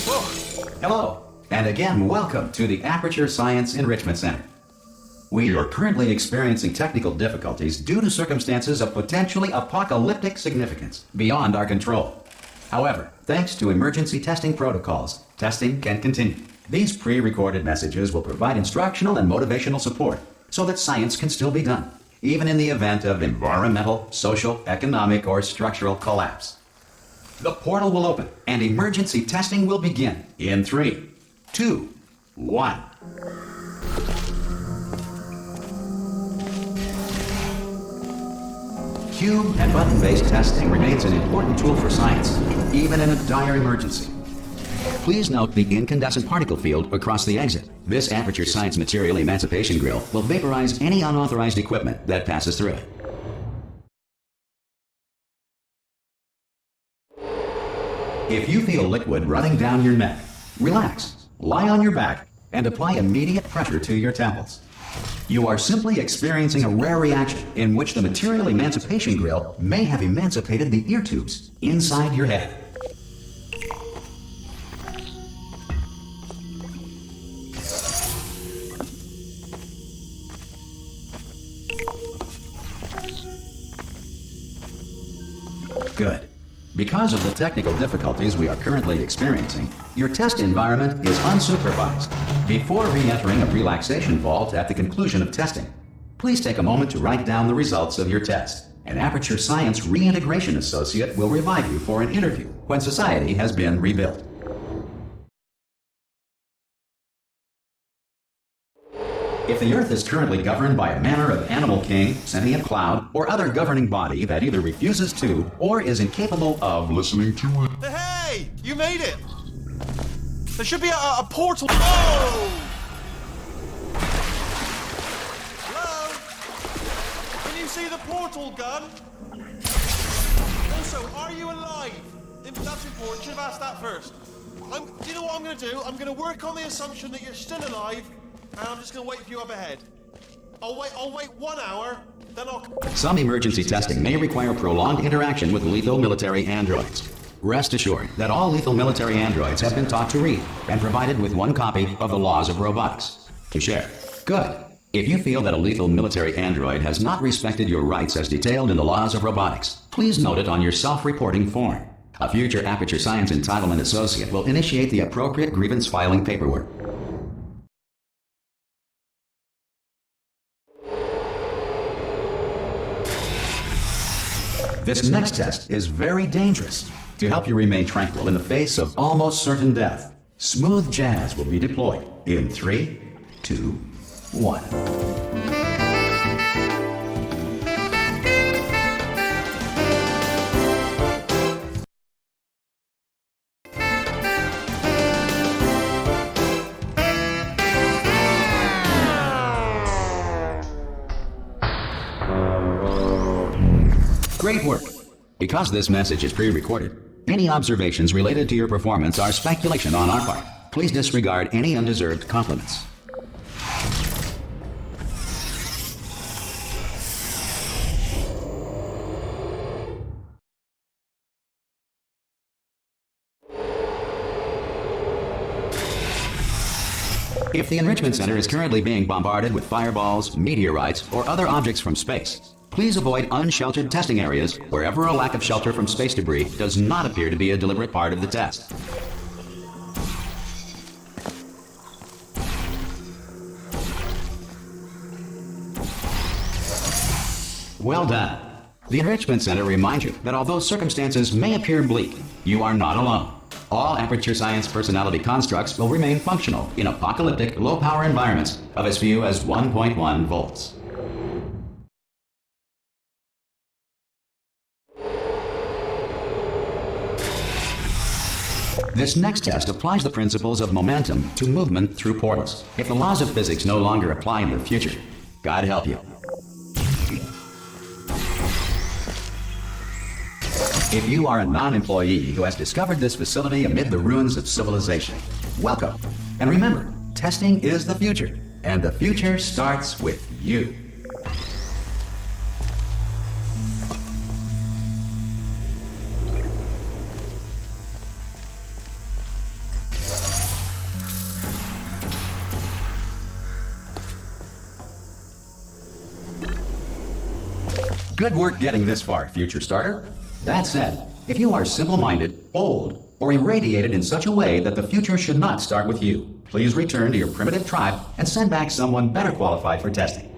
Hello, and again, welcome to the Aperture Science Enrichment Center. We are currently experiencing technical difficulties due to circumstances of potentially apocalyptic significance beyond our control. However, thanks to emergency testing protocols, testing can continue. These pre-recorded messages will provide instructional and motivational support so that science can still be done, even in the event of environmental, social, economic, or structural collapse. The portal will open, and emergency testing will begin in 3, 2, 1. Cube and button-based testing remains an important tool for science, even in a dire emergency. Please note the incandescent particle field across the exit. This Aperture Science Material Emancipation Grill will vaporize any unauthorized equipment that passes through it. If you feel liquid running down your neck, relax, lie on your back, and apply immediate pressure to your temples. You are simply experiencing a rare reaction in which the Material Emancipation Grill may have emancipated the ear tubes inside your head. Good. Because of the technical difficulties we are currently experiencing, your test environment is unsupervised. Before re-entering a relaxation vault at the conclusion of testing, please take a moment to write down the results of your test. An Aperture Science Reintegration Associate will revive you for an interview when society has been rebuilt. If the Earth is currently governed by a manner of animal king, sentient cloud, or other governing body that either refuses to or is incapable of listening to it. Hey! You made it! There should be a portal. Oh! Hello? Can you see the portal gun? Also, are you alive? That's important. Should have asked that first. Do you know what I'm going to do? I'm going to work on the assumption that you're still alive. And I'm just going to wait for you up ahead. I'll wait 1 hour, then I'll... Some emergency testing may require prolonged interaction with lethal military androids. Rest assured that all lethal military androids have been taught to read and provided with 1 copy of the Laws of Robotics to share. Good. If you feel that a lethal military android has not respected your rights as detailed in the Laws of Robotics, please note it on your self-reporting form. A future Aperture Science Entitlement Associate will initiate the appropriate grievance filing paperwork. This next test is very dangerous. To help you remain tranquil in the face of almost certain death, smooth jazz will be deployed in 3, 2, 1. Great work! Because this message is pre-recorded, any observations related to your performance are speculation on our part. Please disregard any undeserved compliments. If the Enrichment Center is currently being bombarded with fireballs, meteorites, or other objects from space, please avoid unsheltered testing areas wherever a lack of shelter from space debris does not appear to be a deliberate part of the test. Well done. The Enrichment Center reminds you that although circumstances may appear bleak, you are not alone. All Aperture Science personality constructs will remain functional in apocalyptic, low-power environments of as few as 1.1 volts. This next test applies the principles of momentum to movement through portals. If the laws of physics no longer apply in the future, God help you. If you are a non-employee who has discovered this facility amid the ruins of civilization, welcome. And remember, testing is the future, and the future starts with you. Good work getting this far, future starter. That said, if you are simple-minded, old, or irradiated in such a way that the future should not start with you, please return to your primitive tribe and send back someone better qualified for testing.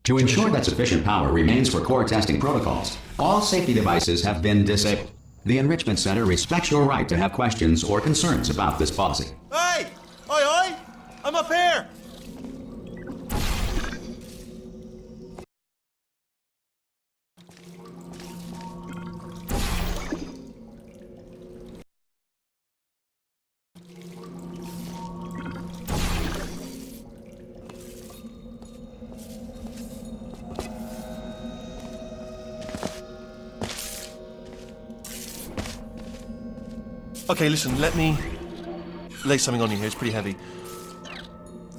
To ensure that sufficient power remains for core testing protocols, all safety devices have been disabled. The Enrichment Center respects your right to have questions or concerns about this policy. Hey! Oi, oi! I'm up here! Okay, listen, let me lay something on you here. It's pretty heavy.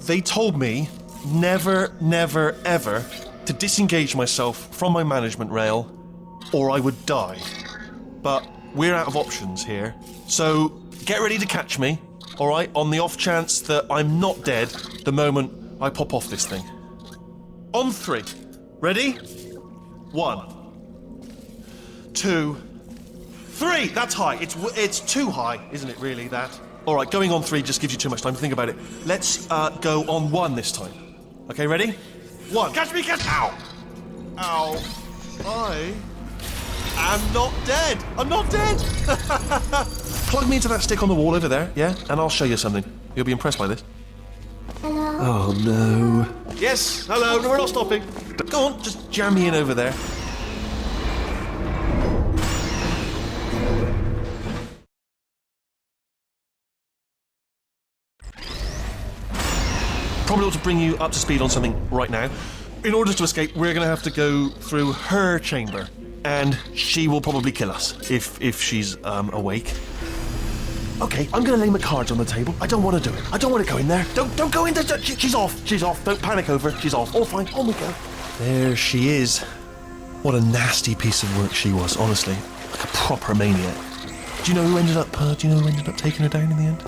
They told me never, never, ever to disengage myself from my management rail or I would die. But we're out of options here. So get ready to catch me, alright, on the off chance that I'm not dead the moment I pop off this thing. On 3. Ready? 1, 2, 3! That's high. It's too high, isn't it, really, that? All right, going on 3 just gives you too much time to think about it. Let's go on 1 this time. Okay, ready? 1. Catch me, catch... Ow! Ow. I am not dead. I'm not dead! Plug me into that stick on the wall over there, yeah? And I'll show you something. You'll be impressed by this. Hello? Oh, no. Yes, hello. No, we're not stopping. Go on, just jam me in over there. Probably ought to bring you up to speed on something right now. In order to escape, we're going to have to go through her chamber. And she will probably kill us, if she's awake. Okay, I'm going to lay my cards on the table. I don't want to do it. I don't want to go in there. Don't go in there. She's off. She's off. Don't panic over. She's off. All fine. On we go. There she is. What a nasty piece of work she was, honestly. Like a proper maniac. Do you know who ended up taking her down in the end?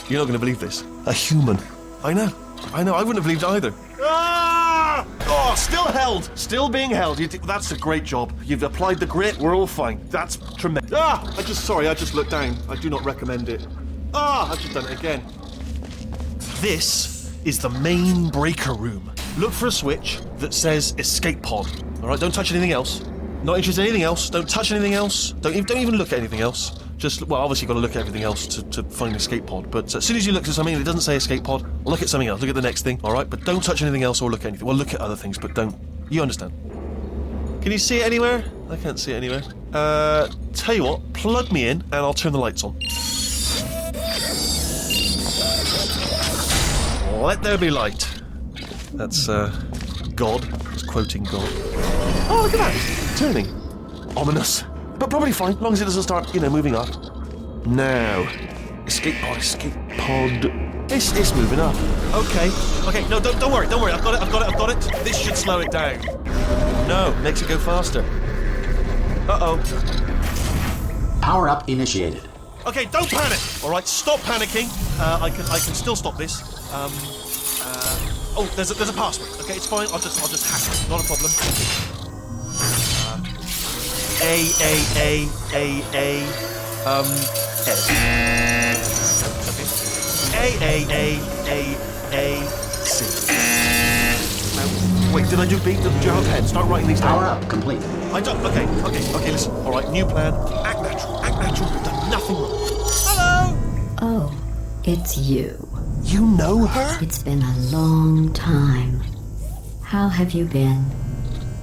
You're not going to believe this. A human. I know. I wouldn't have believed it either. Ah! Oh, still held. Still being held. That's a great job. You've applied the grit. We're all fine. That's tremendous. Ah! I just looked down. I do not recommend it. Ah! I've just done it again. This is the main breaker room. Look for a switch that says escape pod. All right, don't touch anything else. Not interested in anything else. Don't touch anything else. Don't even look at anything else. Just, well, obviously you've got to look at everything else to find escape pod, but as soon as you look at something and it doesn't say escape pod, look at something else, look at the next thing, alright? But don't touch anything else or look at anything. Well, look at other things, but don't. You understand. Can you see it anywhere? I can't see it anywhere. Tell you what, plug me in and I'll turn the lights on. Let there be light. That's, God. It's quoting God. Oh, look at that. It's turning. Ominous. But probably fine, as long as it doesn't start, moving up. Now, escape pod. It's moving up. Okay, no, don't worry. I've got it. This should slow it down. No, makes it go faster. Uh-oh. Power up initiated. Okay, don't panic. All right, stop panicking. I can still stop this. Oh, there's a password. Okay, it's fine. I'll just hack it. Not a problem. S. C. Now, wait, did I do B? Do you have a pen? Start writing these down. Power up complete. I don't. Okay, listen. All right, new plan. Act natural. You've done nothing wrong. Hello. Oh, it's you. You know her? It's been a long time. How have you been?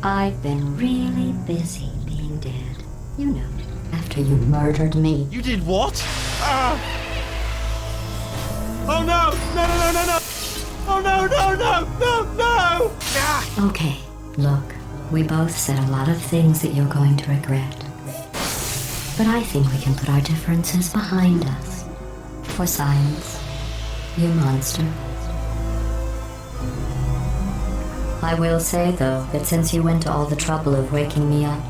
I've been really busy being dead. You know, after you murdered me. You did what? Oh no! No! Oh no! No! Okay, look, we both said a lot of things that you're going to regret. But I think we can put our differences behind us. For science, you monster. I will say, though, that since you went to all the trouble of waking me up,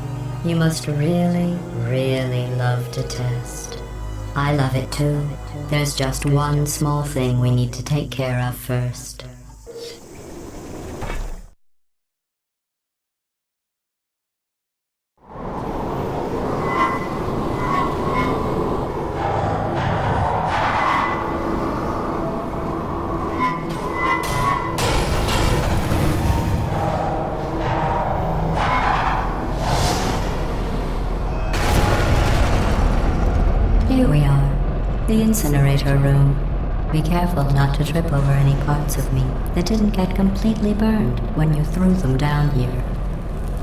you must really, really love to test. I love it too. There's just one small thing we need to take care of first. The incinerator room. Be careful not to trip over any parts of me that didn't get completely burned when you threw them down here.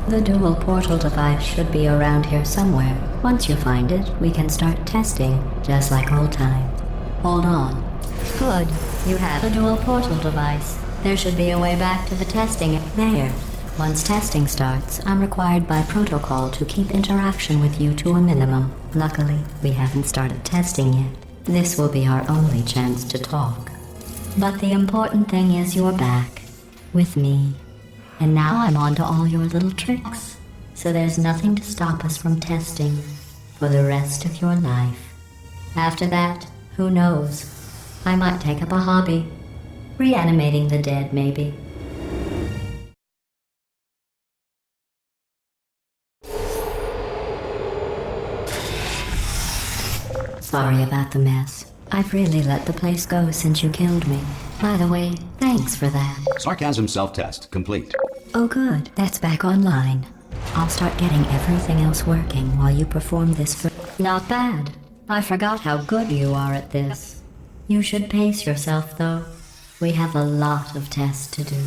The dual portal device should be around here somewhere. Once you find it, we can start testing, just like old times. Hold on. Good. You have a dual portal device. There should be a way back to the testing. There. Once testing starts, I'm required by protocol to keep interaction with you to a minimum. Luckily, we haven't started testing yet. This will be our only chance to talk. But the important thing is you're back. With me. And now I'm on to all your little tricks. So there's nothing to stop us from testing for the rest of your life. After that, who knows? I might take up a hobby. Reanimating the dead, maybe. Sorry about the mess. I've really let the place go since you killed me. By the way, thanks for that. Sarcasm self-test complete. Oh good, that's back online. I'll start getting everything else working while you perform this for... Not bad. I forgot how good you are at this. You should pace yourself though. We have a lot of tests to do.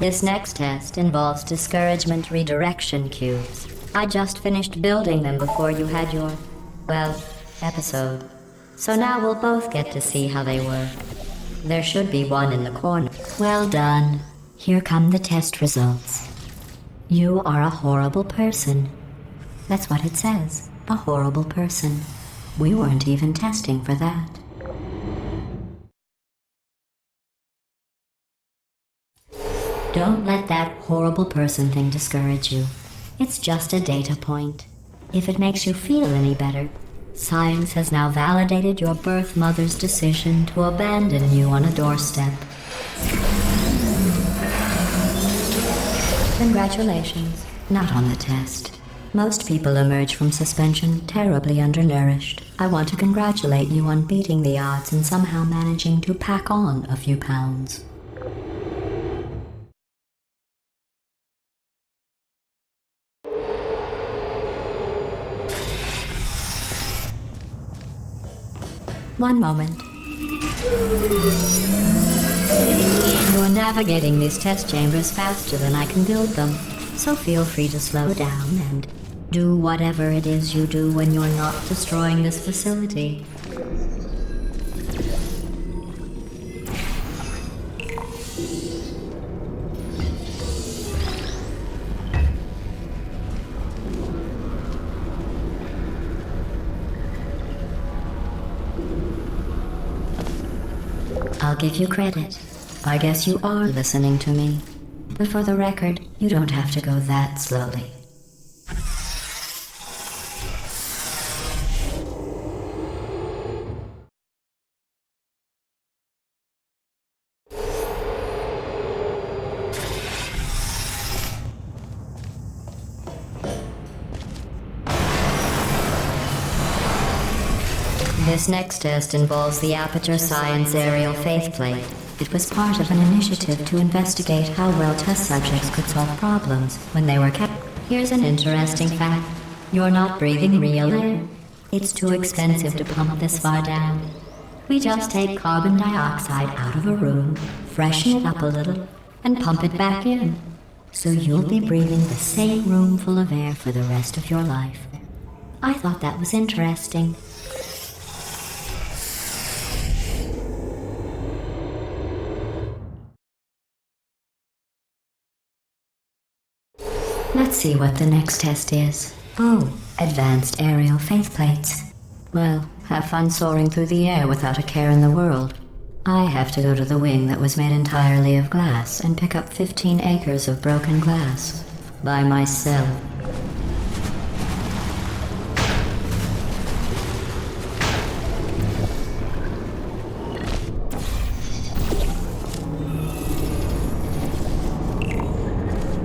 This next test involves discouragement redirection cubes. I just finished building them before you had your, well, episode. So now we'll both get to see how they work. There should be one in the corner. Well done. Here come the test results. You are a horrible person. That's what it says. A horrible person. We weren't even testing for that. Don't let that horrible person thing discourage you. It's just a data point. If it makes you feel any better, science has now validated your birth mother's decision to abandon you on a doorstep. Congratulations. Not on the test. Most people emerge from suspension terribly undernourished. I want to congratulate you on beating the odds and somehow managing to pack on a few pounds. One moment. You're navigating these test chambers faster than I can build them, so feel free to slow down and do whatever it is you do when you're not destroying this facility. I'll give you credit. I guess you are listening to me. But for the record, you don't have to go that slowly. This next test involves the Aperture Science Aerial Faithplate. It was part of an initiative to investigate how well test subjects could solve problems when they were kept. Here's an interesting fact. You're not breathing real air. It's too expensive to pump this far down. We just take carbon dioxide out of a room, freshen it up a little, and pump it back in. So you'll be breathing the same room full of air for the rest of your life. I thought that was interesting. Let's see what the next test is. Oh, advanced aerial faithplates. Well, have fun soaring through the air without a care in the world. I have to go to the wing that was made entirely of glass and pick up 15 acres of broken glass. By myself.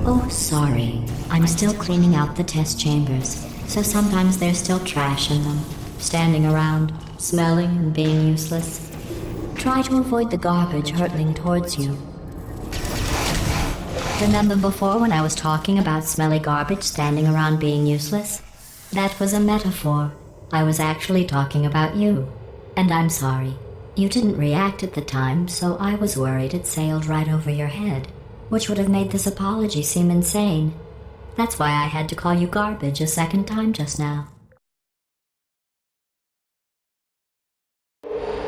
Oh, sorry. I'm still cleaning out the test chambers, so sometimes there's still trash in them, standing around, smelling and being useless. Try to avoid the garbage hurtling towards you. Remember before when I was talking about smelly garbage standing around being useless? That was a metaphor. I was actually talking about you. And I'm sorry. You didn't react at the time, so I was worried it sailed right over your head, which would have made this apology seem insane. That's why I had to call you garbage a second time just now.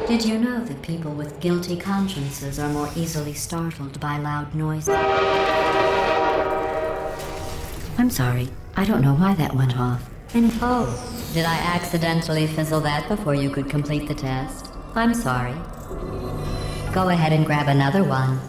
Did you know that people with guilty consciences are more easily startled by loud noises? I'm sorry. I don't know why that went off. And oh, did I accidentally fizzle that before you could complete the test? I'm sorry. Go ahead and grab another one.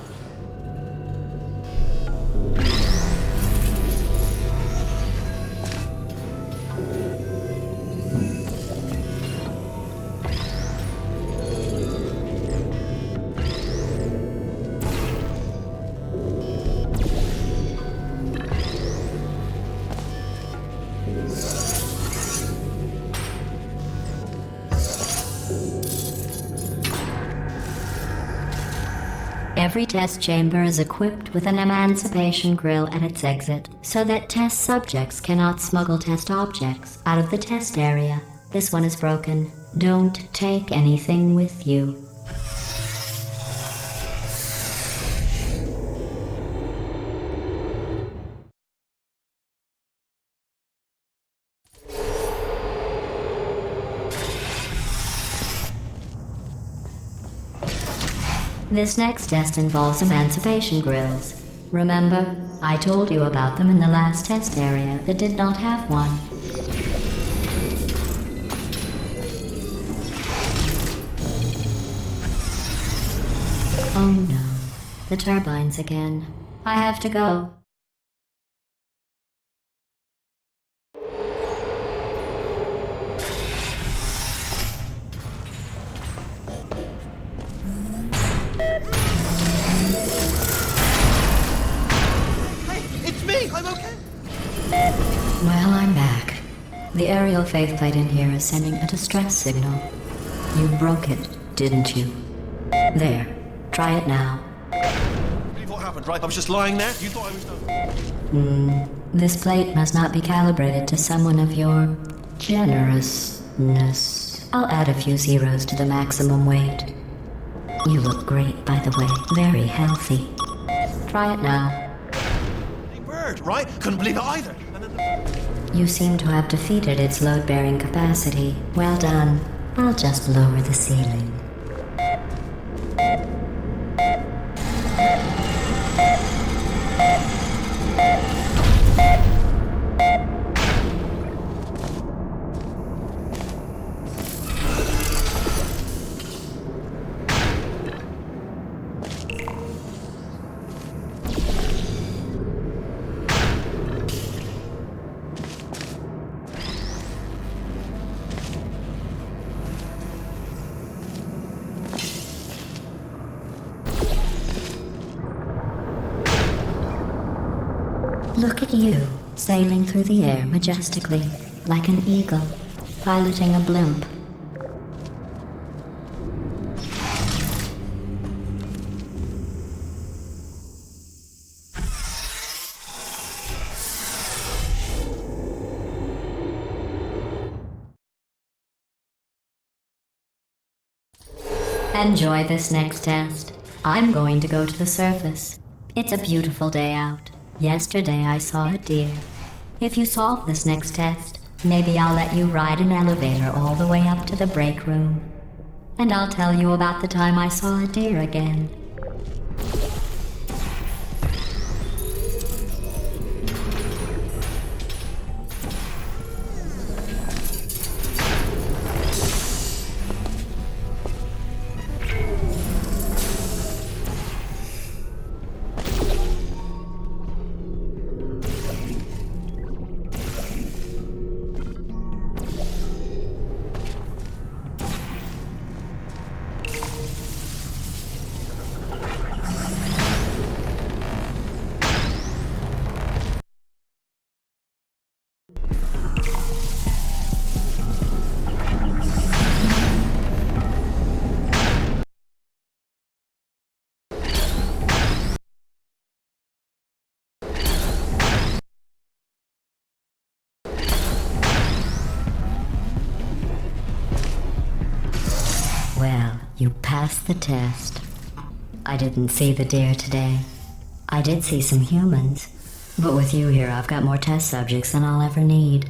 Every test chamber is equipped with an emancipation grill at its exit, so that test subjects cannot smuggle test objects out of the test area. This one is broken. Don't take anything with you. This next test involves emancipation grills. Remember, I told you about them in the last test area that did not have one. Oh no, the turbines again. I have to go. I'm okay. Well, I'm back. The aerial faceplate in here is sending a distress signal. You broke it, didn't you? There. Try it now. Believe what happened, right? I was just lying there. You thought I was done. This plate must not be calibrated to someone of your generousness. I'll add a few zeros to the maximum weight. You look great, by the way. Very healthy. Try it now. Right? Couldn't believe it either. You seem to have defeated its load-bearing capacity. Well done. I'll just lower the ceiling. Look at you, sailing through the air majestically, like an eagle, piloting a blimp. Enjoy this next test. I'm going to go to the surface. It's a beautiful day out. Yesterday I saw a deer. If you solve this next test, maybe I'll let you ride an elevator all the way up to the break room. And I'll tell you about the time I saw a deer again. Well, you passed the test. I didn't see the deer today. I did see some humans. But with you here, I've got more test subjects than I'll ever need.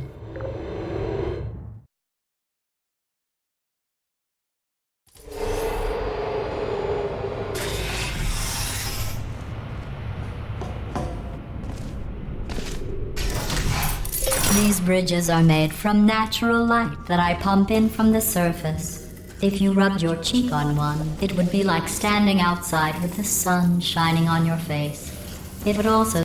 These bridges are made from natural light that I pump in from the surface. If you rubbed your cheek on one, it would be like standing outside with the sun shining on your face. It would also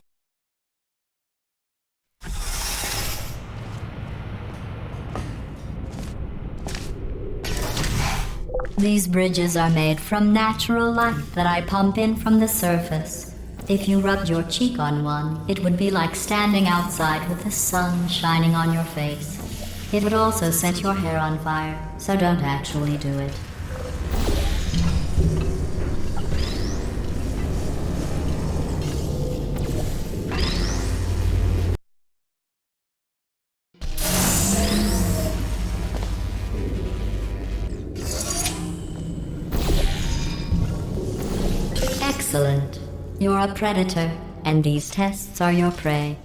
These bridges are made from natural light that I pump in from the surface. If you rubbed your cheek on one, it would be like standing outside with the sun shining on your face. It would also set your hair on fire, so don't actually do it. Excellent. You're a predator, and these tests are your prey.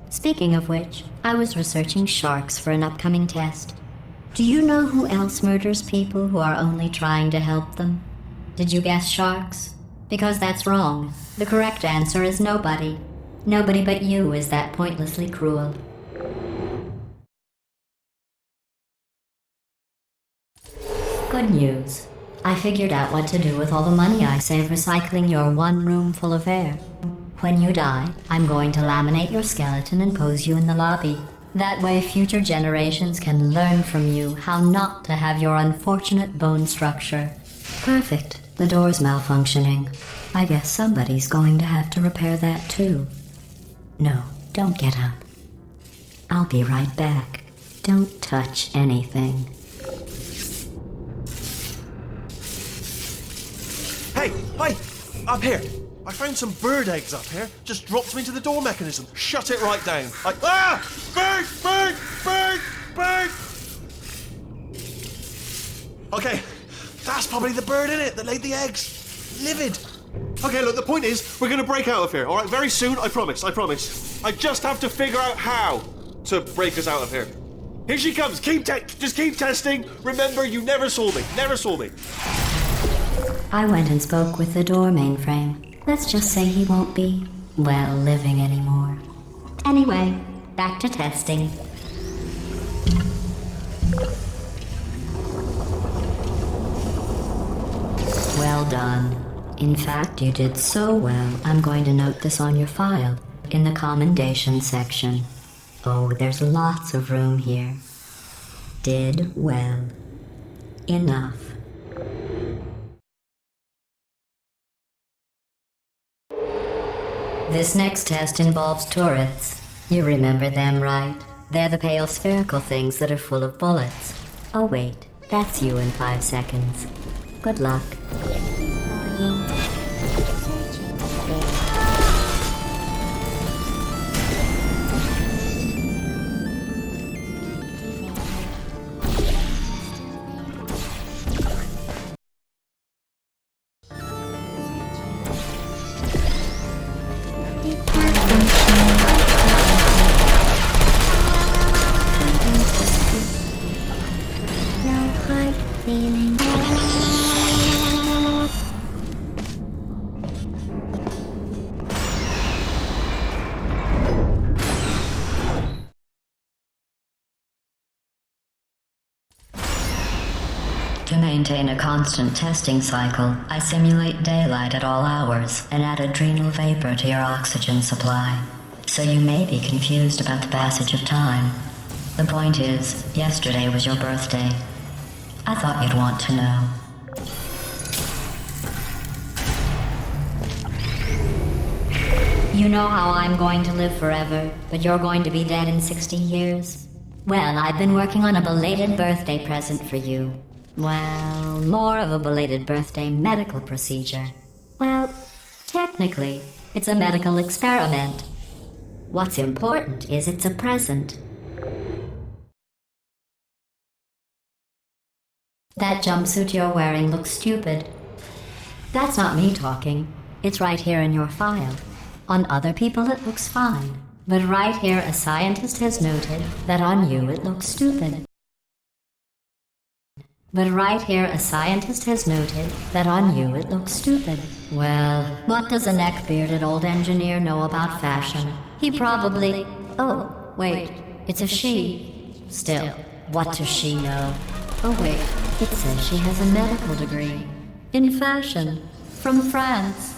Speaking of which, I was researching sharks for an upcoming test. Do you know who else murders people who are only trying to help them? Did you guess sharks? Because that's wrong. The correct answer is nobody. Nobody but you is that pointlessly cruel. Good news. I figured out what to do with all the money I save recycling your one room full of air. When you die, I'm going to laminate your skeleton and pose you in the lobby. That way future generations can learn from you how not to have your unfortunate bone structure. Perfect. The door's malfunctioning. I guess somebody's going to have to repair that too. No, don't get up. I'll be right back. Don't touch anything. Hey, up here. I found some bird eggs up here. Just dropped them into the door mechanism. Shut it right down. Bird! Okay, that's probably the bird in it that laid the eggs. Livid. Okay, look, the point is, we're gonna break out of here, all right? Very soon, I promise. I just have to figure out how to break us out of here. Here she comes. Just keep testing. Remember, you never saw me. I went and spoke with the door mainframe. Let's just say he won't be, well, living anymore. Anyway, back to testing. Well done. In fact, you did so well, I'm going to note this on your file, in the commendation section. Oh, there's lots of room here. Did well. Enough. This next test involves turrets. You remember them, right? They're the pale spherical things that are full of bullets. Oh wait, that's you in 5 seconds. Good luck. To maintain a constant testing cycle, I simulate daylight at all hours and add adrenal vapor to your oxygen supply. So you may be confused about the passage of time. The point is, yesterday was your birthday. I thought you'd want to know. You know how I'm going to live forever, but you're going to be dead in 60 years? Well, I've been working on a belated birthday present for you. Well, more of a belated birthday medical procedure. Well, technically, it's a medical experiment. What's important is it's a present. That jumpsuit you're wearing looks stupid. That's not me talking. It's right here in your file. On other people it looks fine. But right here a scientist has noted that on you it looks stupid. But right here a scientist has noted that on you it looks stupid. Well, what does a neck-bearded old engineer know about fashion? He probably... Oh, wait, it's a she. Still, what does she know? Oh wait, it says she has a medical degree. In fashion. From France.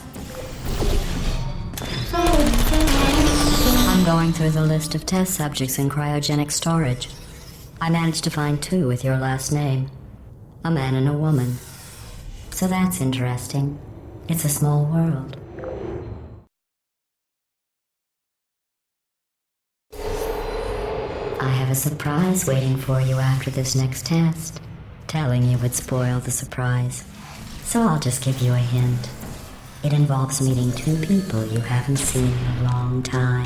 I'm going through the list of test subjects in cryogenic storage. I managed to find 2 with your last name. A man and a woman. So that's interesting. It's a small world. I have a surprise waiting for you after this next test. Telling you would spoil the surprise. So I'll just give you a hint. It involves meeting 2 people you haven't seen in a long time.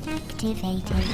Activated.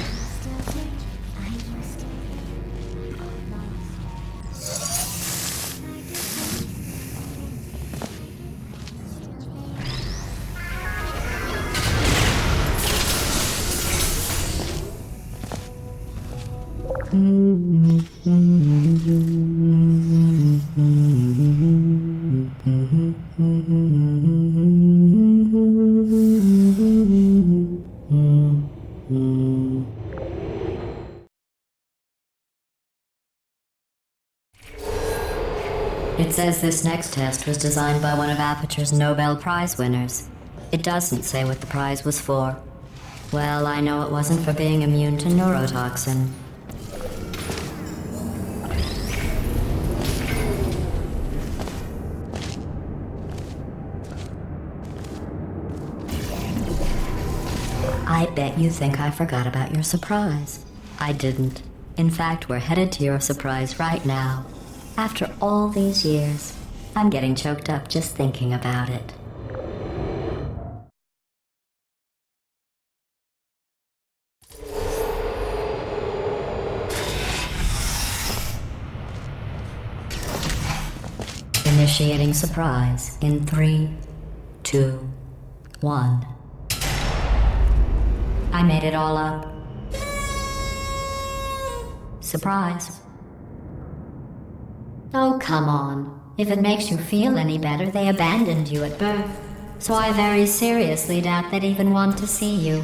It says this next test was designed by one of Aperture's Nobel Prize winners. It doesn't say what the prize was for. Well, I know it wasn't for being immune to neurotoxin. I bet you think I forgot about your surprise. I didn't. In fact, we're headed to your surprise right now. After all these years, I'm getting choked up just thinking about it. Initiating surprise in 3, 2, 1. I made it all up. Surprise. Oh, come on. If it makes you feel any better, they abandoned you at birth. So I very seriously doubt they'd even want to see you.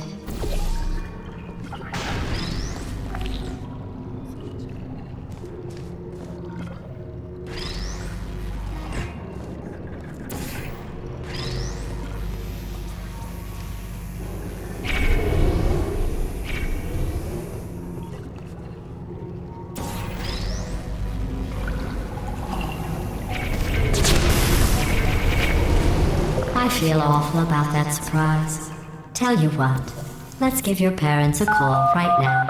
I feel awful about that surprise. Tell you what, let's give your parents a call right now.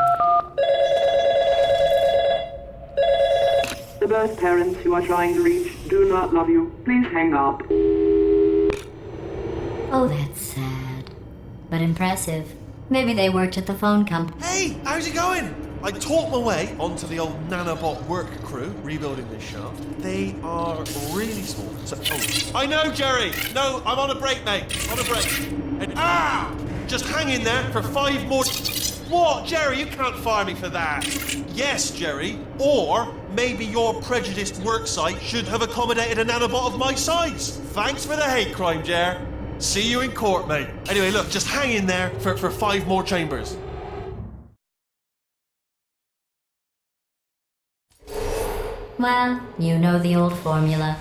The birth parents you are trying to reach do not love you. Please hang up. Oh, that's sad. But impressive. Maybe they worked at the phone company. Hey, how's it going? I talked my way onto the old nanobot work crew rebuilding this shaft. They are really small. So, I know, Jerry. No, I'm on a break, mate. On a break. And just hang in there for 5 more. What, Jerry? You can't fire me for that. Yes, Jerry. Or maybe your prejudiced work site should have accommodated a nanobot of my size. Thanks for the hate crime, Jer. See you in court, mate. Anyway, look, just hang in there for 5 more chambers. Well, you know the old formula.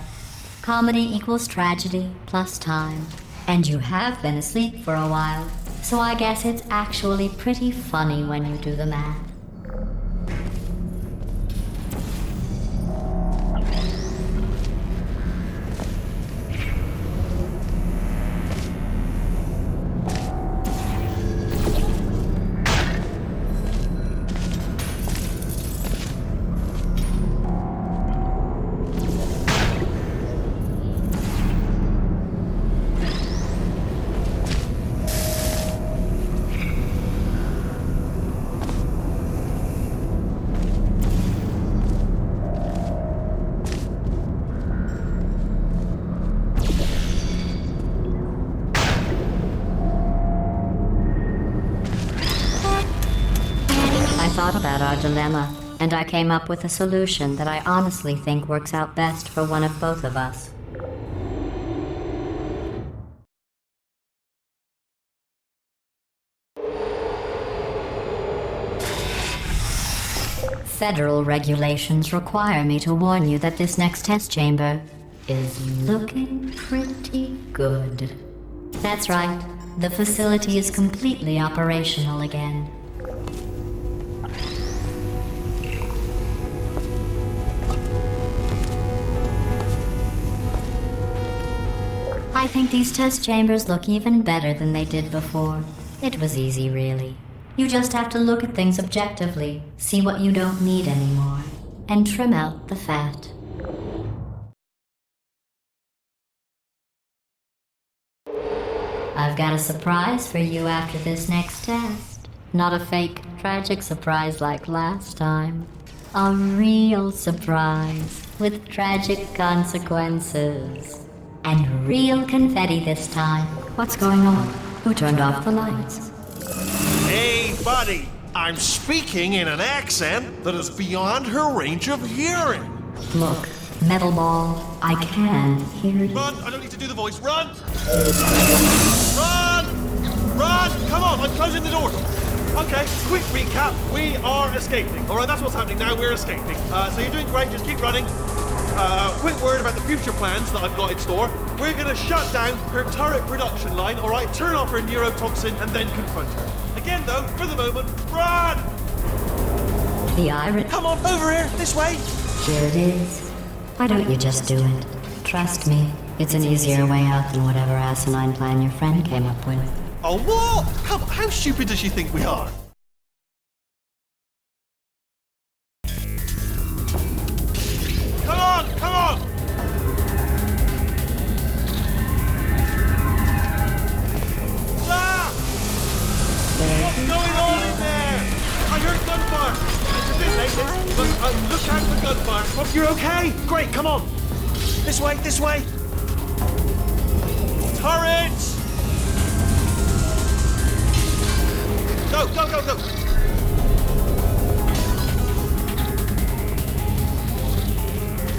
Comedy equals tragedy plus time. And you have been asleep for a while, so I guess it's actually pretty funny when you do the math. about our dilemma, and I came up with a solution that I honestly think works out best for one of both of us. Federal regulations require me to warn you that this next test chamber is looking pretty good. That's right, the facility is completely operational again. I think these test chambers look even better than they did before. It was easy, really. You just have to look at things objectively, see what you don't need anymore, and trim out the fat. I've got a surprise for you after this next test. Not a fake, tragic surprise like last time. A real surprise with tragic consequences. And real confetti this time. What's going on? Who turned off the lights? Hey, buddy! I'm speaking in an accent that is beyond her range of hearing. Look, Metal Ball, I can hear you. Run! I don't need to do the voice. Run! Run! Run! Come on, I'm closing the door. Okay, quick recap. We are escaping. Alright, that's what's happening now. We're escaping. So you're doing great. Just keep running. Quick word about the future plans that I've got in store. We're gonna shut down her turret production line, alright? Turn off her neurotoxin and then confront her. Again, though, for the moment, run! The iron. Come on, over here, this way! Here it is. Why don't you just do it? Trust me, it's an easier way out than whatever asinine plan your friend came up with. Oh, what? Come on, how stupid does she think we are? Come on, come on! Ah! What's going on in there? I heard gunfire. It's a bit late, but look out for gunfire. Oh, you're okay? Great, come on. This way, this way. Turrets! Go, go, go, go!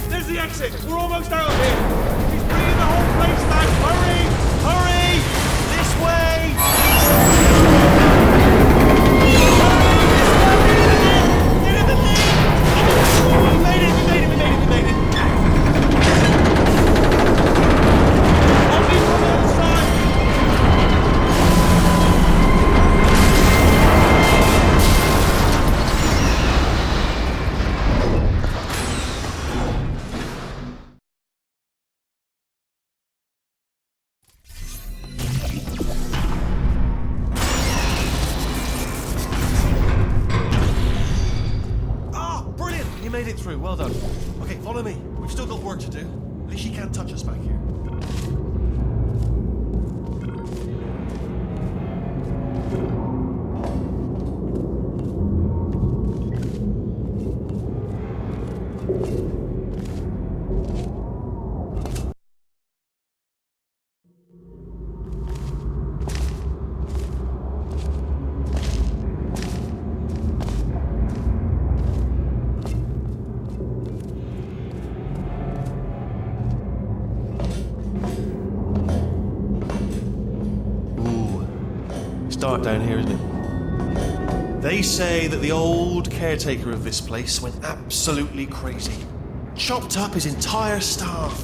There's the exit! We're almost out of here! He's bringing the whole place down! Hurry! Hurry! This way! Hurry! Get in the lead! We made it! We made it! We made it! We made it! Only from the other side! You made it through, well done. Okay, follow me. We've still got work to do. At least she can't touch us back here. Dark down here, isn't it? They say that the old caretaker of this place went absolutely crazy. Chopped up his entire staff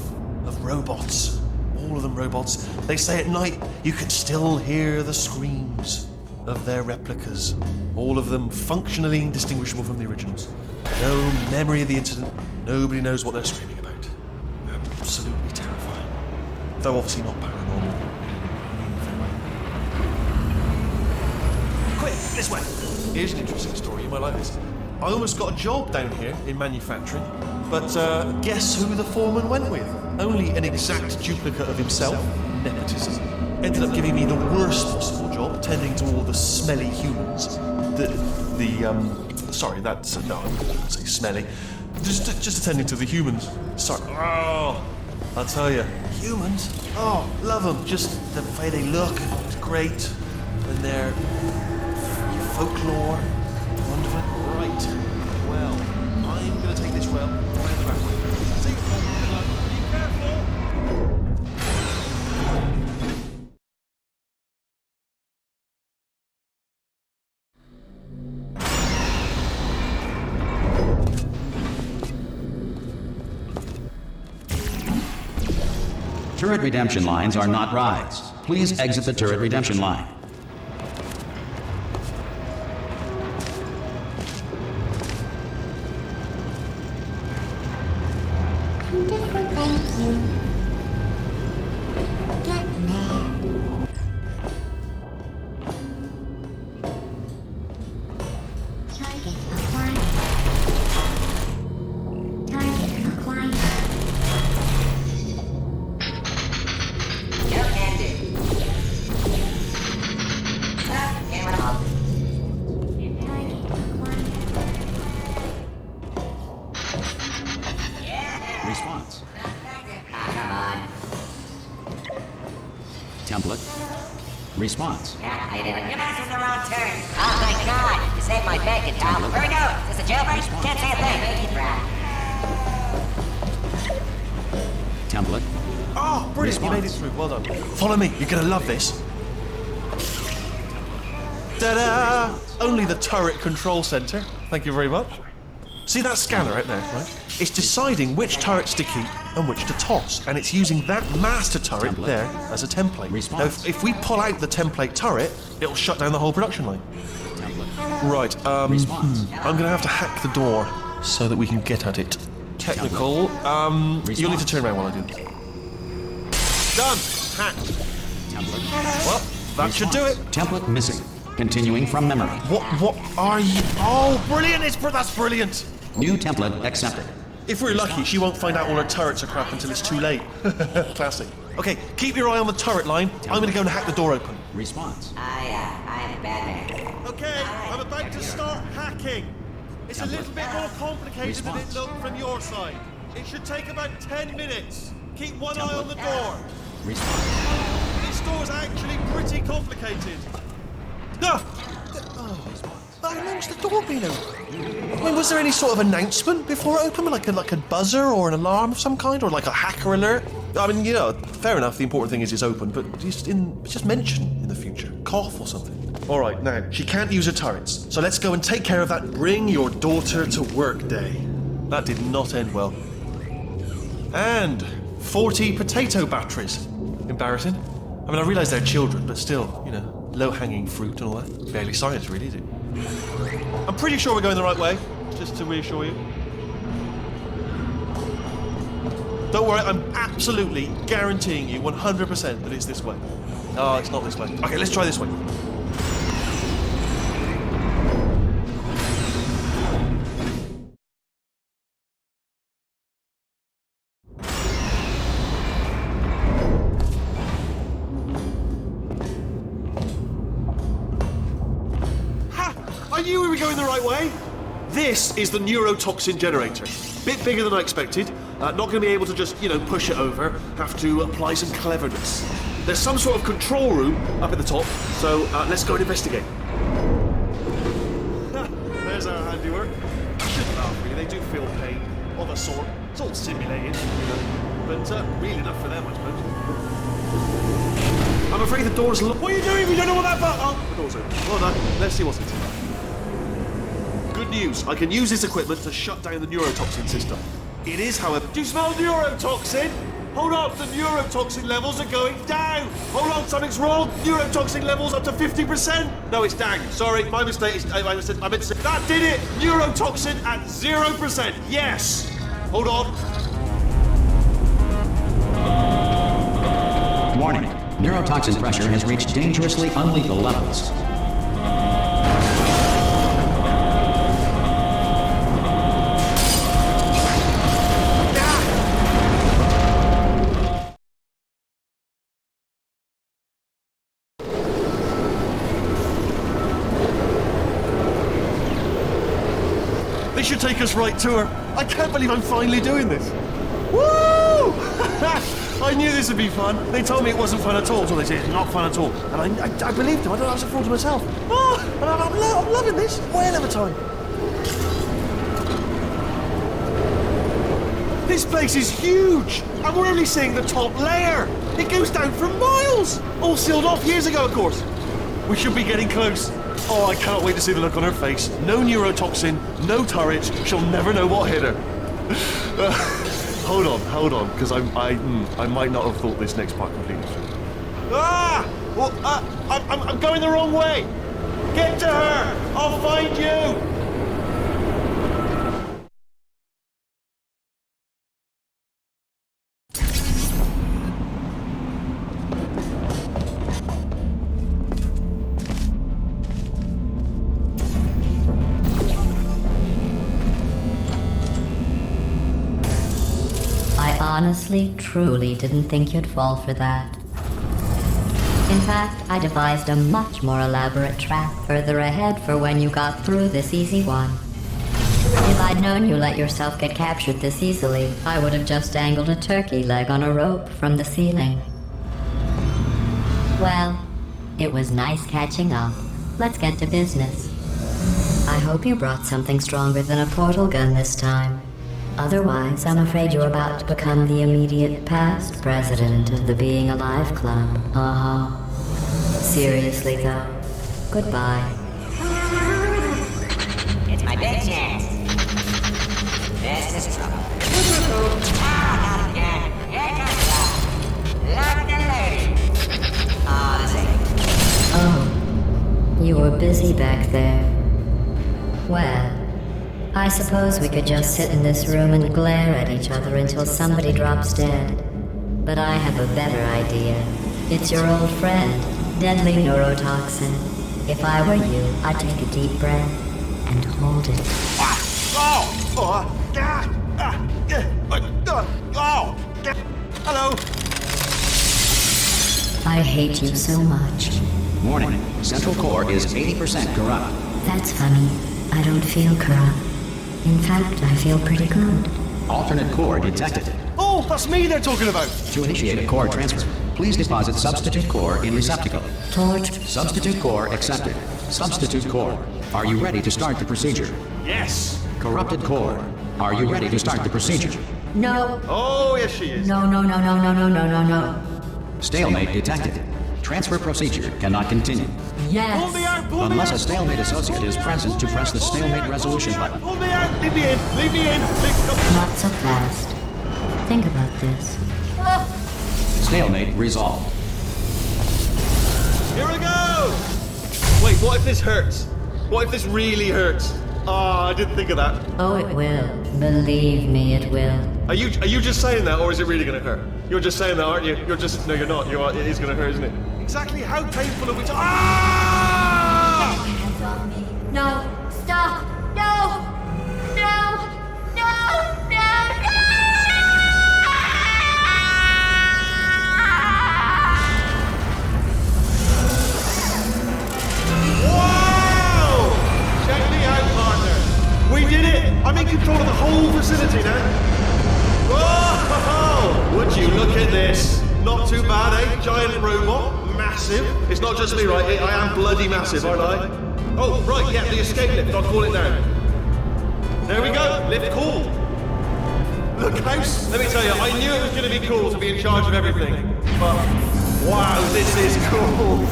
of robots. All of them robots. They say at night you can still hear the screams of their replicas. All of them functionally indistinguishable from the originals. No memory of the incident. Nobody knows what they're screaming about. Absolutely terrifying. Though obviously not paranormal. This way. Here's an interesting story, you might like this. I almost got a job down here in manufacturing, but guess who the foreman went with? Only an exact duplicate of himself. Nepotism. Ended up giving me the worst possible job, tending to all the smelly humans. Sorry, that's, no, I wouldn't say smelly. Just attending to the humans. Sorry. Oh, I'll tell you, humans, oh, love them. Just the way they look, it's great. And they're folklore, wonderful. Right, Right. Well, I'm going to take this rail around the back way. See you, Paul. Good luck. Be careful. Turret redemption lines are not rides. Please exit the turret redemption line. Response. Come on. Template. Response. Yeah, I did it. You're messing the wrong turn. Oh, thank God. You saved my bacon, pal. Where we going? Is this a jailbreak? Can't say a thing. Template. Oh, brilliant. You made it through. Well done. Follow me. You're going to love this. Ta-da! Only the turret control center. Thank you very much. See that scanner out there, right? It's deciding which turrets to keep and which to toss, and it's using that master turret there as a template. Now, if we pull out the template turret, it'll shut down the whole production line. Right, I'm gonna have to hack the door so that we can get at it. Technical, you'll need to turn around while I do this. Done! Hacked. Well, that should do it. Template missing. Continuing from memory. What are you? Oh, brilliant! That's brilliant! New template accepted. If we're lucky, she won't find out all her turrets are crap until it's too late. Classic. Okay, keep your eye on the turret line. I'm gonna go and hack the door open. Response. I am a bad man. Okay, I'm about to start hacking. It's a little bit more complicated than it looked from your side. It should take about 10 minutes. Keep one eye on the door. Response. This door's actually pretty complicated. No! How long's the door been open? I mean, was there any sort of announcement before it opened? Like a buzzer or an alarm of some kind? Or like a hacker alert? I mean, you know, fair enough, the important thing is it's open, but just mention in the future. Cough or something. Alright, now, she can't use her turrets, so let's go and take care of that bring your daughter to work day. That did not end well. And 40 potato batteries. Embarrassing. I mean, I realise they're children, but still, you know, low-hanging fruit and all that. Barely science, really, is it? I'm pretty sure we're going the right way, just to reassure you. Don't worry, I'm absolutely guaranteeing you 100% that it's this way. Oh, it's not this way. Okay, let's try this way. I knew we were going the right way. This is the neurotoxin generator. Bit bigger than I expected. Not going to be able to just, you know, push it over. Have to apply some cleverness. There's some sort of control room up at the top, so let's go and investigate. There's our handiwork. I shouldn't laugh, really. They do feel pain of a sort. It's all simulated, you know, but real enough for them, I suppose. I'm afraid the door's locked. What are you doing? We don't know what that button. Oh, the door's open. Well done. Let's see what's inside. Good news. I can use this equipment to shut down the neurotoxin system. It is, however... Do you smell neurotoxin? Hold on, the neurotoxin levels are going down. Hold on, something's wrong. Neurotoxin levels up to 50%. No, it's down. Sorry, my mistake. I meant to say... That did it. Neurotoxin at 0%. Yes. Hold on. Warning. Neurotoxin pressure has reached dangerously unlethal levels. This should take us right to her. I can't believe I'm finally doing this. Woo! I knew this would be fun. They told me it wasn't fun at all, so they said it's not fun at all. And I believed them. I don't know, I was a fool to myself. Oh, and I'm loving this. Whale of a time. This place is huge, and we're only seeing the top layer. It goes down for miles. All sealed off years ago, of course. We should be getting close. Oh, I cannot wait to see the look on her face. No neurotoxin, no turret. She'll never know what hit her. Hold on, because I might not have thought this next part completely through. Ah! Well, I'm going the wrong way. Get to her. I'll find you. I honestly, truly didn't think you'd fall for that. In fact, I devised a much more elaborate trap further ahead for when you got through this easy one. If I'd known you let yourself get captured this easily, I would have just dangled a turkey leg on a rope from the ceiling. Well, it was nice catching up. Let's get to business. I hope you brought something stronger than a portal gun this time. Otherwise, I'm afraid you're about to become the immediate past president of the Being Alive Club. Seriously, though. Goodbye. It's my big chance. This is trouble. Not again. Here comes love. Love the lady. Oh, you were busy back there. Well, I suppose we could just sit in this room and glare at each other until somebody drops dead. But I have a better idea. It's your old friend, deadly neurotoxin. If I were you, I'd take a deep breath and hold it. Hello. I hate you so much. Warning, central core is 80% corrupt. That's funny. I don't feel corrupt. In fact, I feel pretty good. Alternate core detected. Oh, that's me they're talking about. To initiate a core transfer, please deposit substitute core in receptacle. Torch. Substitute core accepted. Substitute core. Are you ready to start the procedure? Yes. Corrupted core. Are you ready to start the procedure? No. Oh, yes she is. No. Stalemate detected. Transfer procedure cannot continue. Yes. Pull me out, pull me Unless a out. stalemate associate is present to press the stalemate resolution button. Pull me out. Leave me in. Not so fast. Think about this. Stalemate resolved. Here we go. Wait, what if this hurts? What if this really hurts? Ah, I didn't think of that. Oh, it will. Believe me, it will. Are you just saying that, or is it really going to hurt? You're just saying that, aren't you? No, you're not. It is going to hurt, isn't it? Exactly how painful are we Ah! Hands off me. No. Stop. No. Wow! Check me out, partner. We did it. I'm in control of the whole facility now. Whoa! Would you look at this? Not too bad, eh? Giant robot, massive. It's not just me, right? I am bloody massive, aren't I? Oh, right, yeah, the escape lift. I'll call it down. There we go. Lift cool. Look, house. Let me tell you, I knew it was going to be cool to be in charge of everything. But wow, this is cool.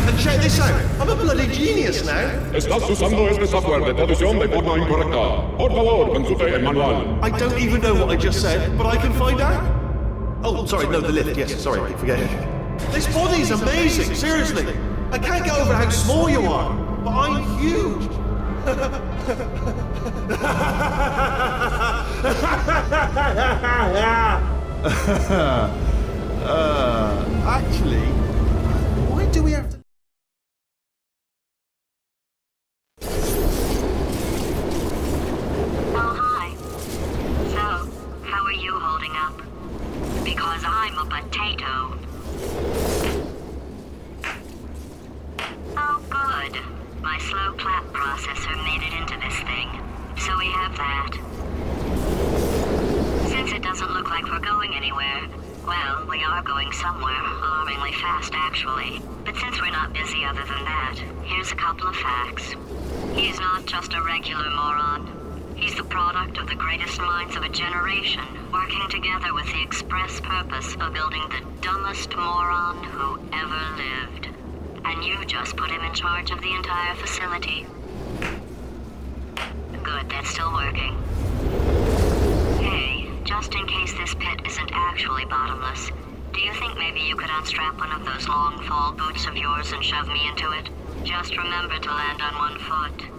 And check this out. I'm a bloody genius now. Estás usando este software de traducción de forma incorrecta. Por favor, consulte el manual. I don't even know what I just said, but I can find out. Oh, sorry, no, the lift, yes, sorry, I keep forgetting. This body's amazing, seriously. I can't get over how small you are, but I'm huge. Actually, why do we have to... Oh, hi. So, how are you holding up? Because I'm a potato. Oh, good. My slow clap processor made it into this thing. So we have that. Since it doesn't look like we're going anywhere, well, we are going somewhere, alarmingly fast actually. But since we're not busy other than that, here's a couple of facts. He's not just a regular moron. He's the product of the greatest minds of a generation, working together with the express purpose of building the dumbest moron who ever lived. And you just put him in charge of the entire facility. Good, that's still working. Hey, just in case this pit isn't actually bottomless, do you think maybe you could unstrap one of those long fall boots of yours and shove me into it? Just remember to land on one foot.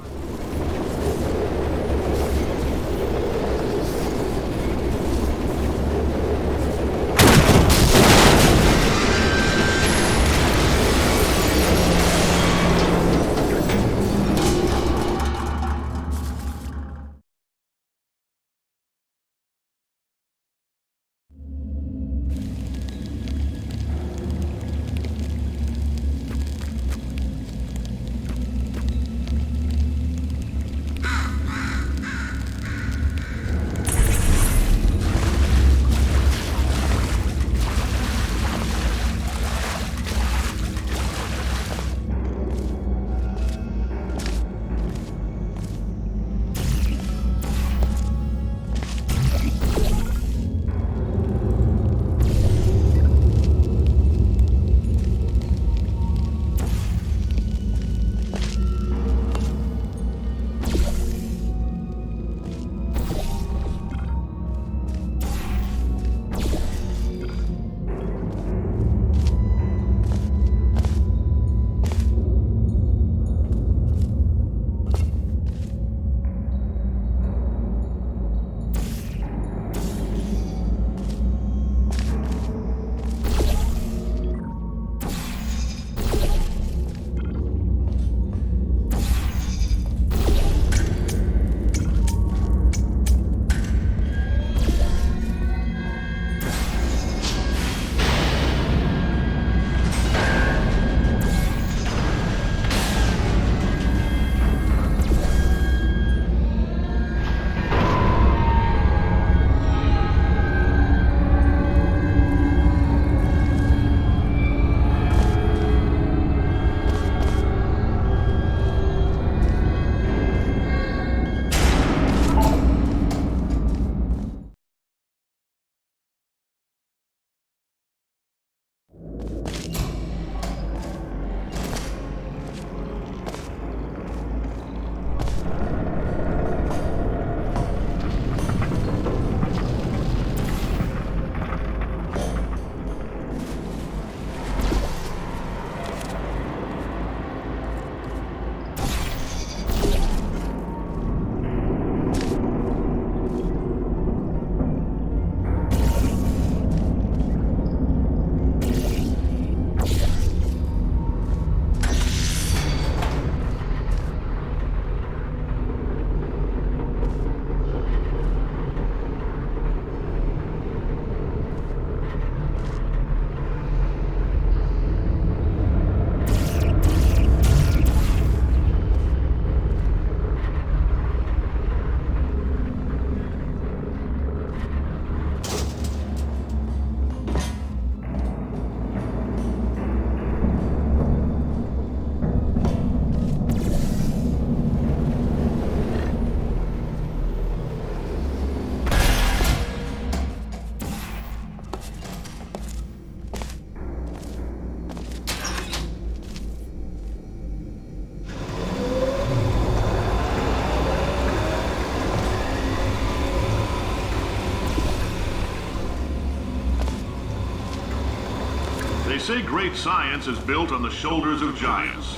They say great science is built on the shoulders of giants.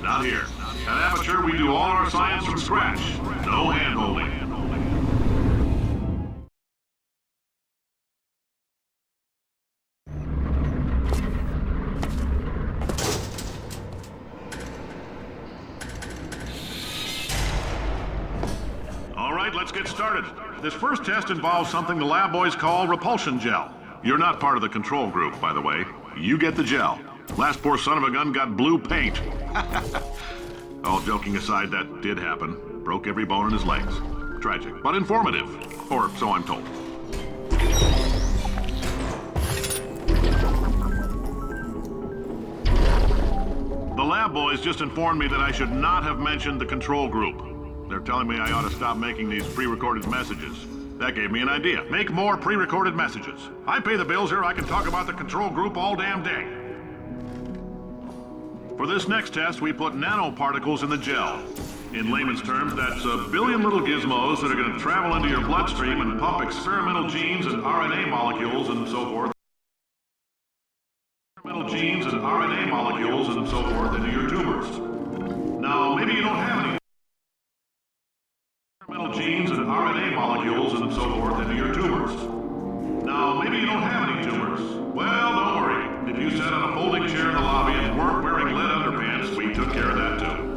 Not here. At Aperture, we do all our science from scratch. No hand-holding. All right, let's get started. This first test involves something the lab boys call repulsion gel. You're not part of the control group, by the way. You get the gel. Last poor son of a gun got blue paint. All joking aside, that did happen. Broke every bone in his legs. Tragic, but informative. Or so I'm told. The lab boys just informed me that I should not have mentioned the control group. They're telling me I ought to stop making these pre-recorded messages. That gave me an idea. Make more pre-recorded messages. I pay the bills here, I can talk about the control group all damn day. For this next test, we put nanoparticles in the gel. In layman's terms, that's a billion little gizmos that are going to travel into your bloodstream and pump experimental genes and RNA molecules and so forth. Experimental genes and RNA molecules and so forth into your tumors. Now, maybe you don't have any experimental genes and RNA molecules and so forth into your tumors. Now, maybe you don't have any tumors. Well, don't worry. If you sat on a folding chair in the lobby and weren't wearing lead underpants, we took care of that too.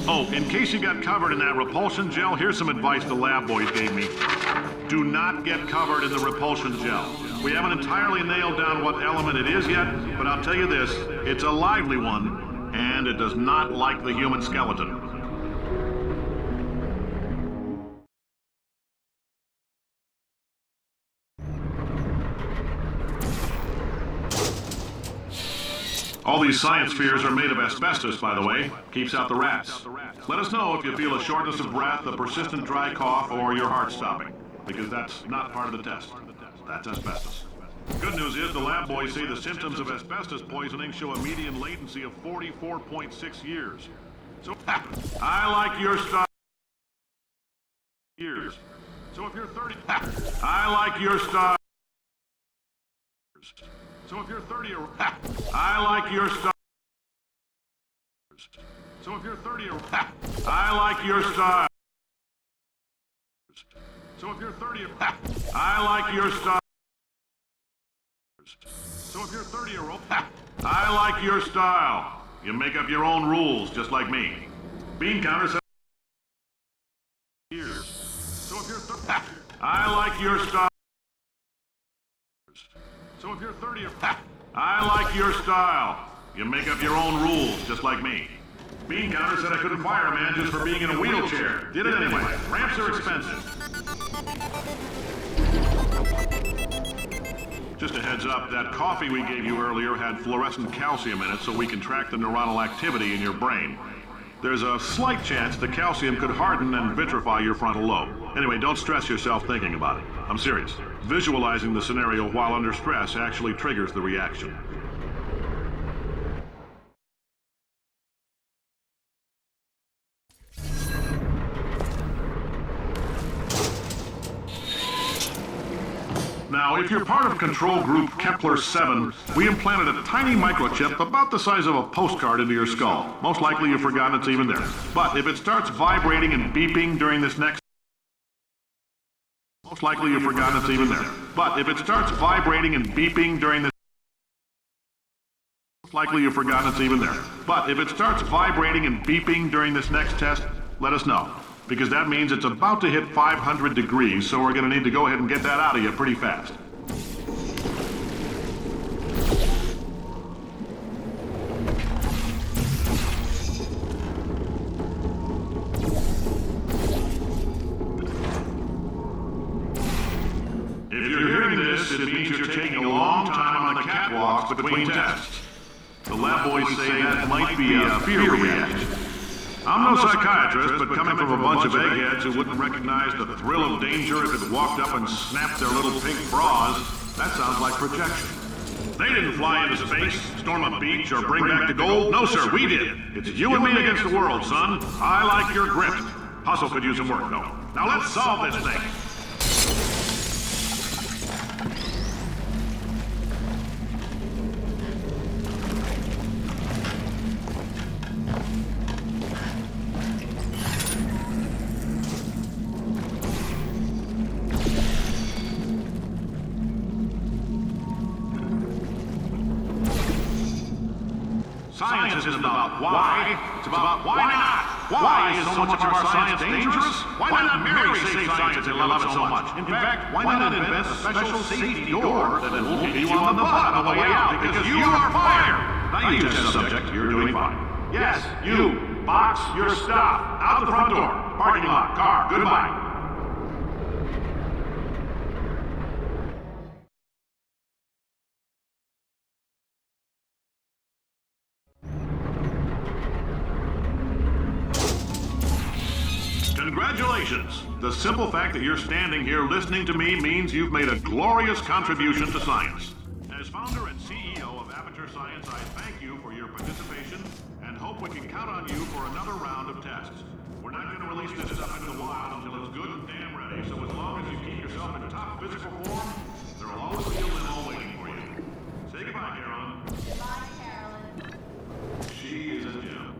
Oh, in case you got covered in that repulsion gel, here's some advice the lab boys gave me. Do not get covered in the repulsion gel. We haven't entirely nailed down what element it is yet, but I'll tell you this, it's a lively one, and it does not like the human skeleton. All these science spheres are made of asbestos, by the way. Keeps out the rats. Let us know if you feel a shortness of breath, a persistent dry cough, or your heart stopping, because that's not part of the test. That's asbestos. Good news is the lab boys say the symptoms of asbestos poisoning show a median latency of 44.6 years. So, I like your style. Years. So if you're 30, I like your style. So if you're 30 or I like your style. So if you're 30 or I like your style. So if you're 30 or I like your style. So if you're 30 or I like your style. You make up your own rules just like me. Bean counter says years. So if you're 30 I like your style. So if you're 30 or I like your style. You make up your own rules, just like me. Bean counter said I couldn't fire a man just for being in a wheelchair. Did it anyway. Ramps are expensive. Just a heads up, that coffee we gave you earlier had fluorescent calcium in it so we can track the neuronal activity in your brain. There's a slight chance the calcium could harden and vitrify your frontal lobe. Anyway, don't stress yourself thinking about it. I'm serious. Visualizing the scenario while under stress actually triggers the reaction. Now, if you're part of control group Kepler 7, we implanted a tiny microchip about the size of a postcard into your skull. Most likely you've forgotten it's even there. But if it starts vibrating and beeping during this next... Most likely you've forgotten it's even there. But if it starts vibrating and beeping during this... Most likely you've forgotten it's even there. But if it starts vibrating and beeping during this next test, let us know. Because that means it's about to hit 500 degrees, so we're going to need to go ahead and get that out of you pretty fast. If you're hearing this, it means you're taking a long time on the catwalks between tests. The lab boys say that might be a fear reaction. I'm no psychiatrist, but coming from a bunch of eggheads who wouldn't recognize the thrill of danger if it walked up and snapped their little pink bras, that sounds like projection. They didn't fly into space, storm a beach, or bring back the gold. No, sir, we did. It's you and me against the world, son. I like your grit. Hustle could use some work, though. Now let's solve this thing. Science isn't about why, it's about why not. Why is so much of our science dangerous? Why not marry safe science and love it so much? In fact, why not invent a special safety door that will hit you on the butt on the way out because you are fired? Now you test subject, you're doing fine. Yes, you, box your stuff out the front door. Parking lot, car, goodbye. Congratulations! The simple fact that you're standing here listening to me means you've made a glorious contribution to science. As founder and CEO of Aperture Science, I thank you for your participation and hope we can count on you for another round of tests. We're not going to release this stuff into the wild until it's good and damn ready, so as long as you keep yourself in top physical form, there will always be a limo waiting for you. Say goodbye, Carolyn. Goodbye, Carolyn. She is a gem.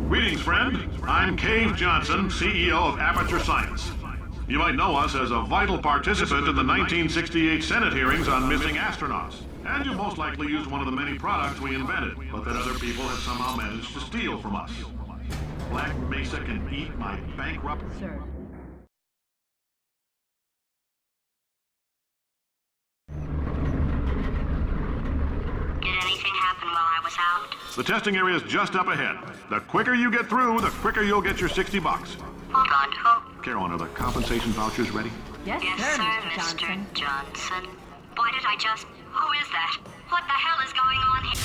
Greetings, friend. I'm Cave Johnson, CEO of Aperture Science. You might know us as a vital participant in the 1968 Senate hearings on missing astronauts. And you most likely used one of the many products we invented, but that other people have somehow managed to steal from us. Black Mesa can eat my bankrupt... Sir. Did anything happen while I was out? The testing area is just up ahead. The quicker you get through, the quicker you'll get your $60. Hold on, who? Carolyn, are the compensation vouchers ready? Yes, Yes, sir, sir, Mr. Mr. Johnson. Why did I just... Who is that? What the hell is going on here?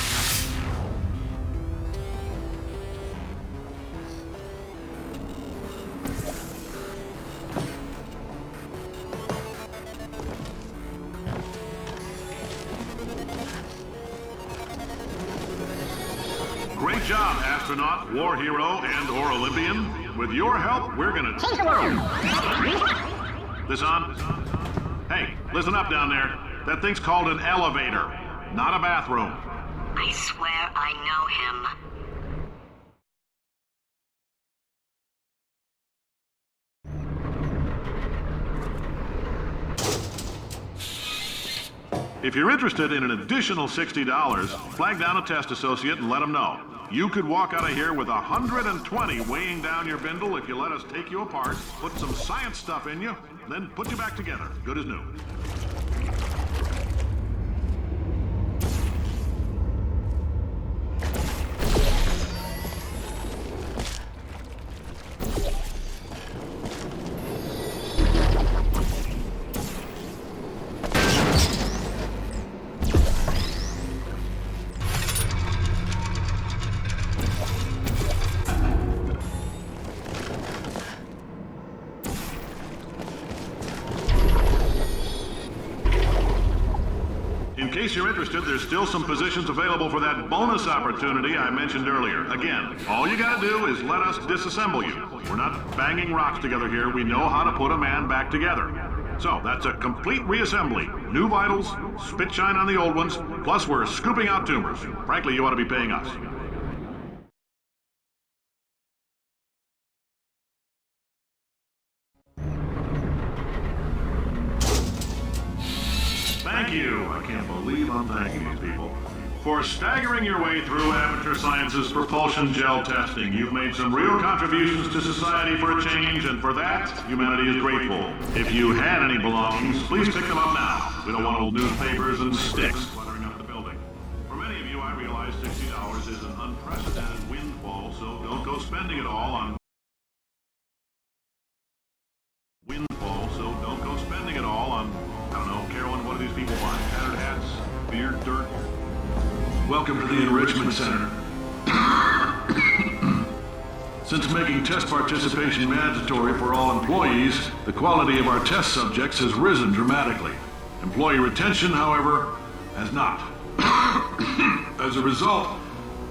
Great job, astronaut, war hero, and/or Olympian. With your help, we're gonna change the world. This on? Hey, listen up down there. That thing's called an elevator, not a bathroom. I swear I know him. If you're interested in an additional $60, flag down a test associate and let them know. You could walk out of here with 120 weighing down your bindle if you let us take you apart, put some science stuff in you, then put you back together, good as new. In case you're interested, there's still some positions available for that bonus opportunity I mentioned earlier. Again, all you gotta do is let us disassemble you. We're not banging rocks together here. We know how to put a man back together. So, that's a complete reassembly. New vitals, spit shine on the old ones, plus we're scooping out tumors. Frankly, you ought to be paying us. Thank you. I can't believe I'm thanking these people. For staggering your way through Aperture Science's propulsion gel testing, you've made some real contributions to society for a change, and for that, humanity is grateful. If you had any belongings, please pick them up now. We don't want old newspapers and sticks cluttering up the building. For many of you, I realize $60 is an unprecedented windfall, so don't go spending it all on I don't know, Carolyn, what do these people buy? Tattered hats, beer, dirt? Welcome to the Enrichment Center. Since making test participation mandatory for all employees, the quality of our test subjects has risen dramatically. Employee retention, however, has not. As a result,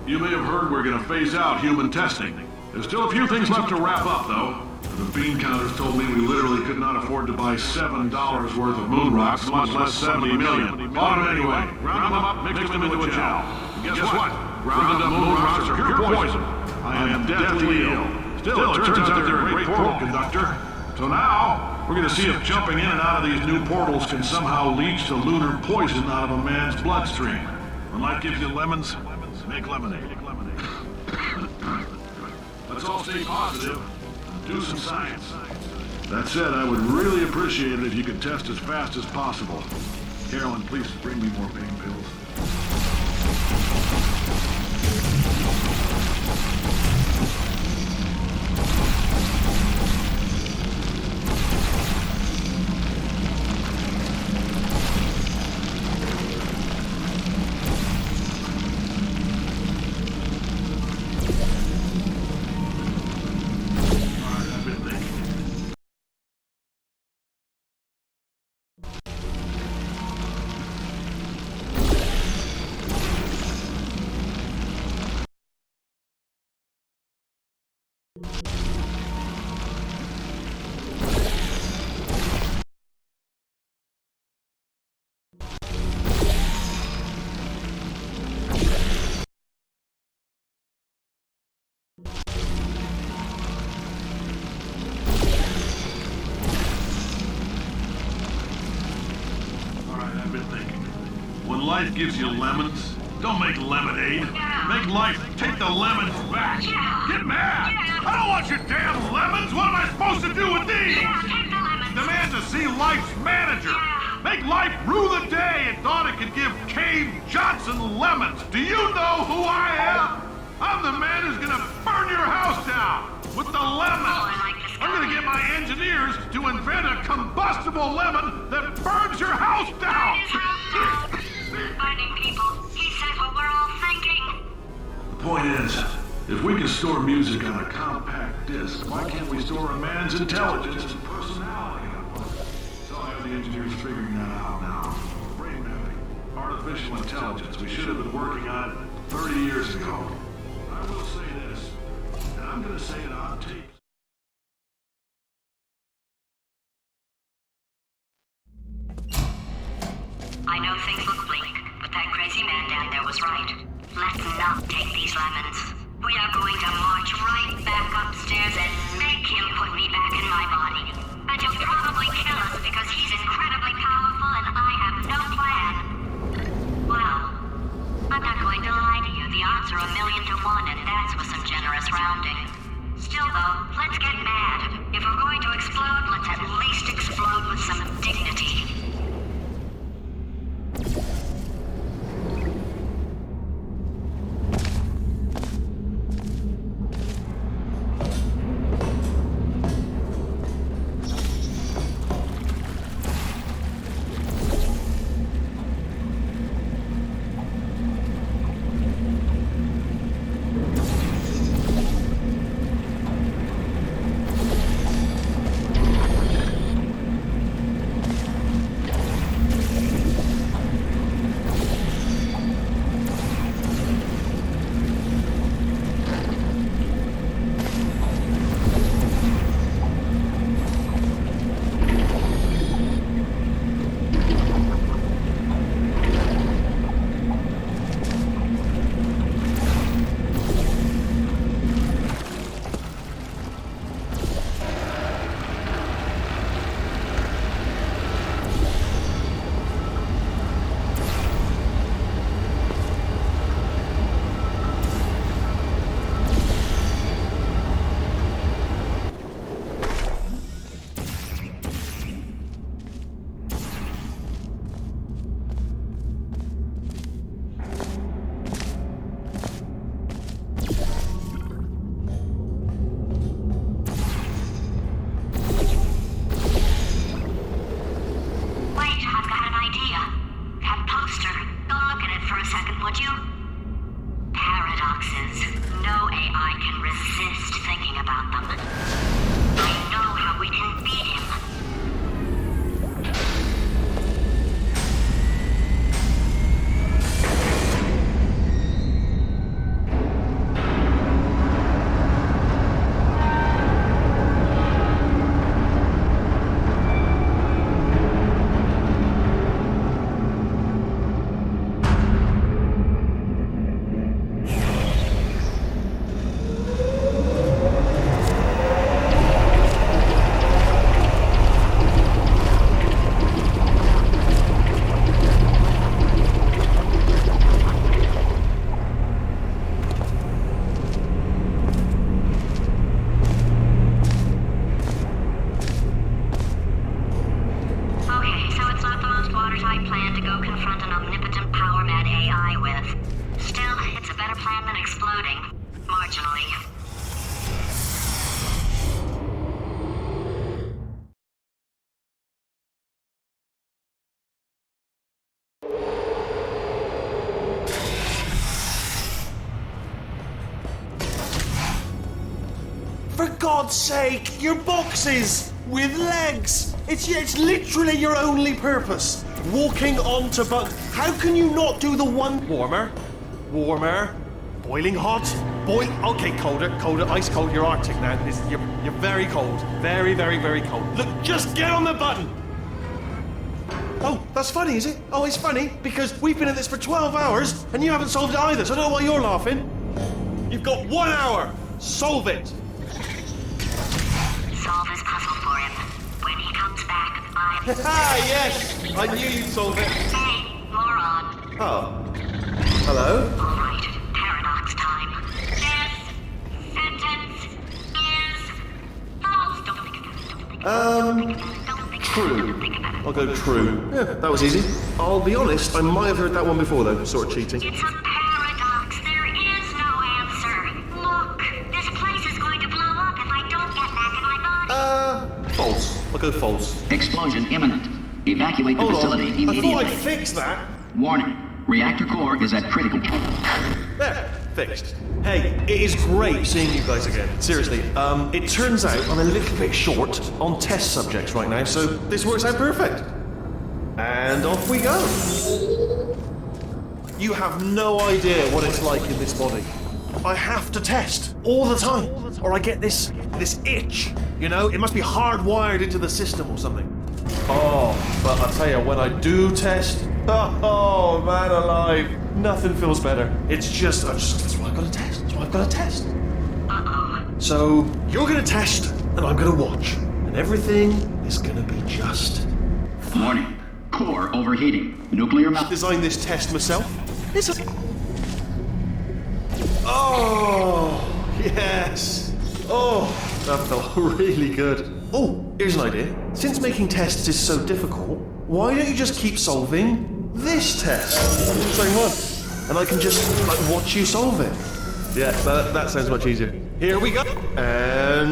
you may have heard we're going to phase out human testing. There's still a few things left to wrap up, though. The bean counters told me we literally could not afford to buy $7 worth of moon rocks, much less 70 million. Bought them anyway. Ground them up, mixed them into a gel. And guess what? Ground up moon rocks are pure poison. I am deathly ill. Still, it turns out they're a great portal conductor. So now, we're gonna see if jumping in and out of these new portals can somehow leach the lunar poison out of a man's bloodstream. When life gives you lemons, make lemonade. Let's all stay positive and do some science. That said, I would really appreciate it if you could test as fast as possible. Carolyn, please bring me more pain pills. When life gives you lemons, don't make lemonade. Make life take the lemons back. Get mad! I don't want your damn lemons! What am I supposed to do with these? Demand to see life's manager. Make life rue the day it thought it could give Cave Johnson lemons. Do you know who I am? I'm the man who's gonna burn your house down with the lemons. I'm gonna get my engineers to invent a combustible lemon that burns your house down. Finding people. He said what we're all thinking. The point is, if we can store music on a compact disc, why can't we store a man's intelligence and personality on one? So I have the engineers figuring that out now. Brain mapping, artificial intelligence. We should have been working on it 30 years ago. I will say this, and I'm gonna say it on tape. I know things look bleak, but that crazy man down there was right. Let's not take these lemons. We are going to march right back upstairs and make him put me back in my body. And he'll probably kill us because he's incredibly powerful and I have no plan. Well, I'm not going to lie to you. The odds are 1,000,000 to 1, and that's with some generous rounding. Still though, let's get mad. If we're going to explode, let's at least explode with some dignity. God's sake, your boxes with legs. It's literally your only purpose. Walking onto buttons. How can you not do the one warmer, boiling hot, okay, colder, ice cold. You're Arctic now. You're very cold, very, very, very cold. Look, just get on the button. Oh, that's funny, is it? Oh, it's funny because we've been at this for 12 hours and you haven't solved it either. So I don't know why you're laughing. You've got 1 hour. Solve it. Solve his puzzle for him. When he comes back, Ah, yes! I knew you'd solve it. Hey, moron. Oh. Hello? All right, paradox time. This sentence is false. Don't think about it. True. I'll go true. Yeah, that was easy. I'll be honest, I might have heard that one before though, sort of cheating. It's a paradox. There is no answer. Look, this place is going to blow up if I don't get back in my body. False. I'll go false. Explosion imminent. Evacuate the Hold facility on. I immediately. thought I'd fix that. Warning. Reactor core is at critical. There. Fixed. Hey, it is great seeing you guys again. Seriously. It turns out I'm a little bit short on test subjects right now, so this works out perfect. And off we go. You have no idea what it's like in this body. I have to test all the time, or I get this itch. You know, it must be hardwired into the system or something. Oh, but I tell you, when I do test, oh man alive, nothing feels better. That's why I've got to test. That's why I've got to test. So you're gonna test, and I'm gonna watch, and everything is gonna be just. Warning. Core overheating. Nuclear melt. Designed this test myself. Oh yes. Oh, that felt really good. Oh, here's an idea. Since making tests is so difficult, why don't you just keep solving this test? Same one. And I can just, watch you solve it. Yeah, that sounds much easier. Here we go. And...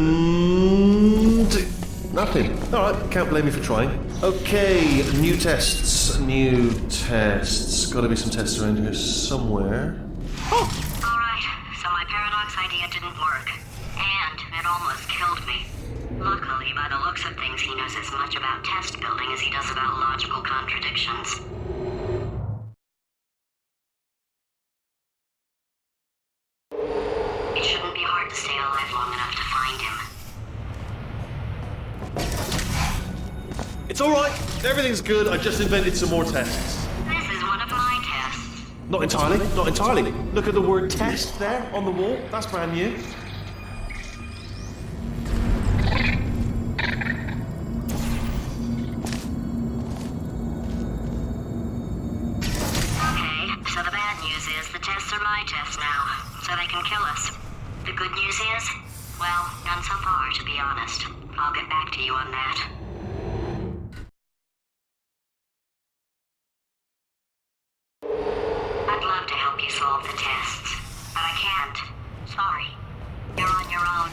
nothing. Alright, can't blame me for trying. Okay, new tests. Gotta be some tests around here somewhere. Oh! Alright, so my paradox idea didn't work. And it almost killed me. Luckily, by the looks of things, he knows as much about test building as he does about logical contradictions. It shouldn't be hard to stay alive long enough to find him. It's alright. Everything's good. I just invented some more tests. This is one of my tests. Not entirely. Look at the word test there on the wall. That's brand new. So the bad news is the tests are my tests now, so they can kill us. The good news is, well, none so far, to be honest. I'll get back to you on that. I'd love to help you solve the tests, but I can't. Sorry. You're on your own.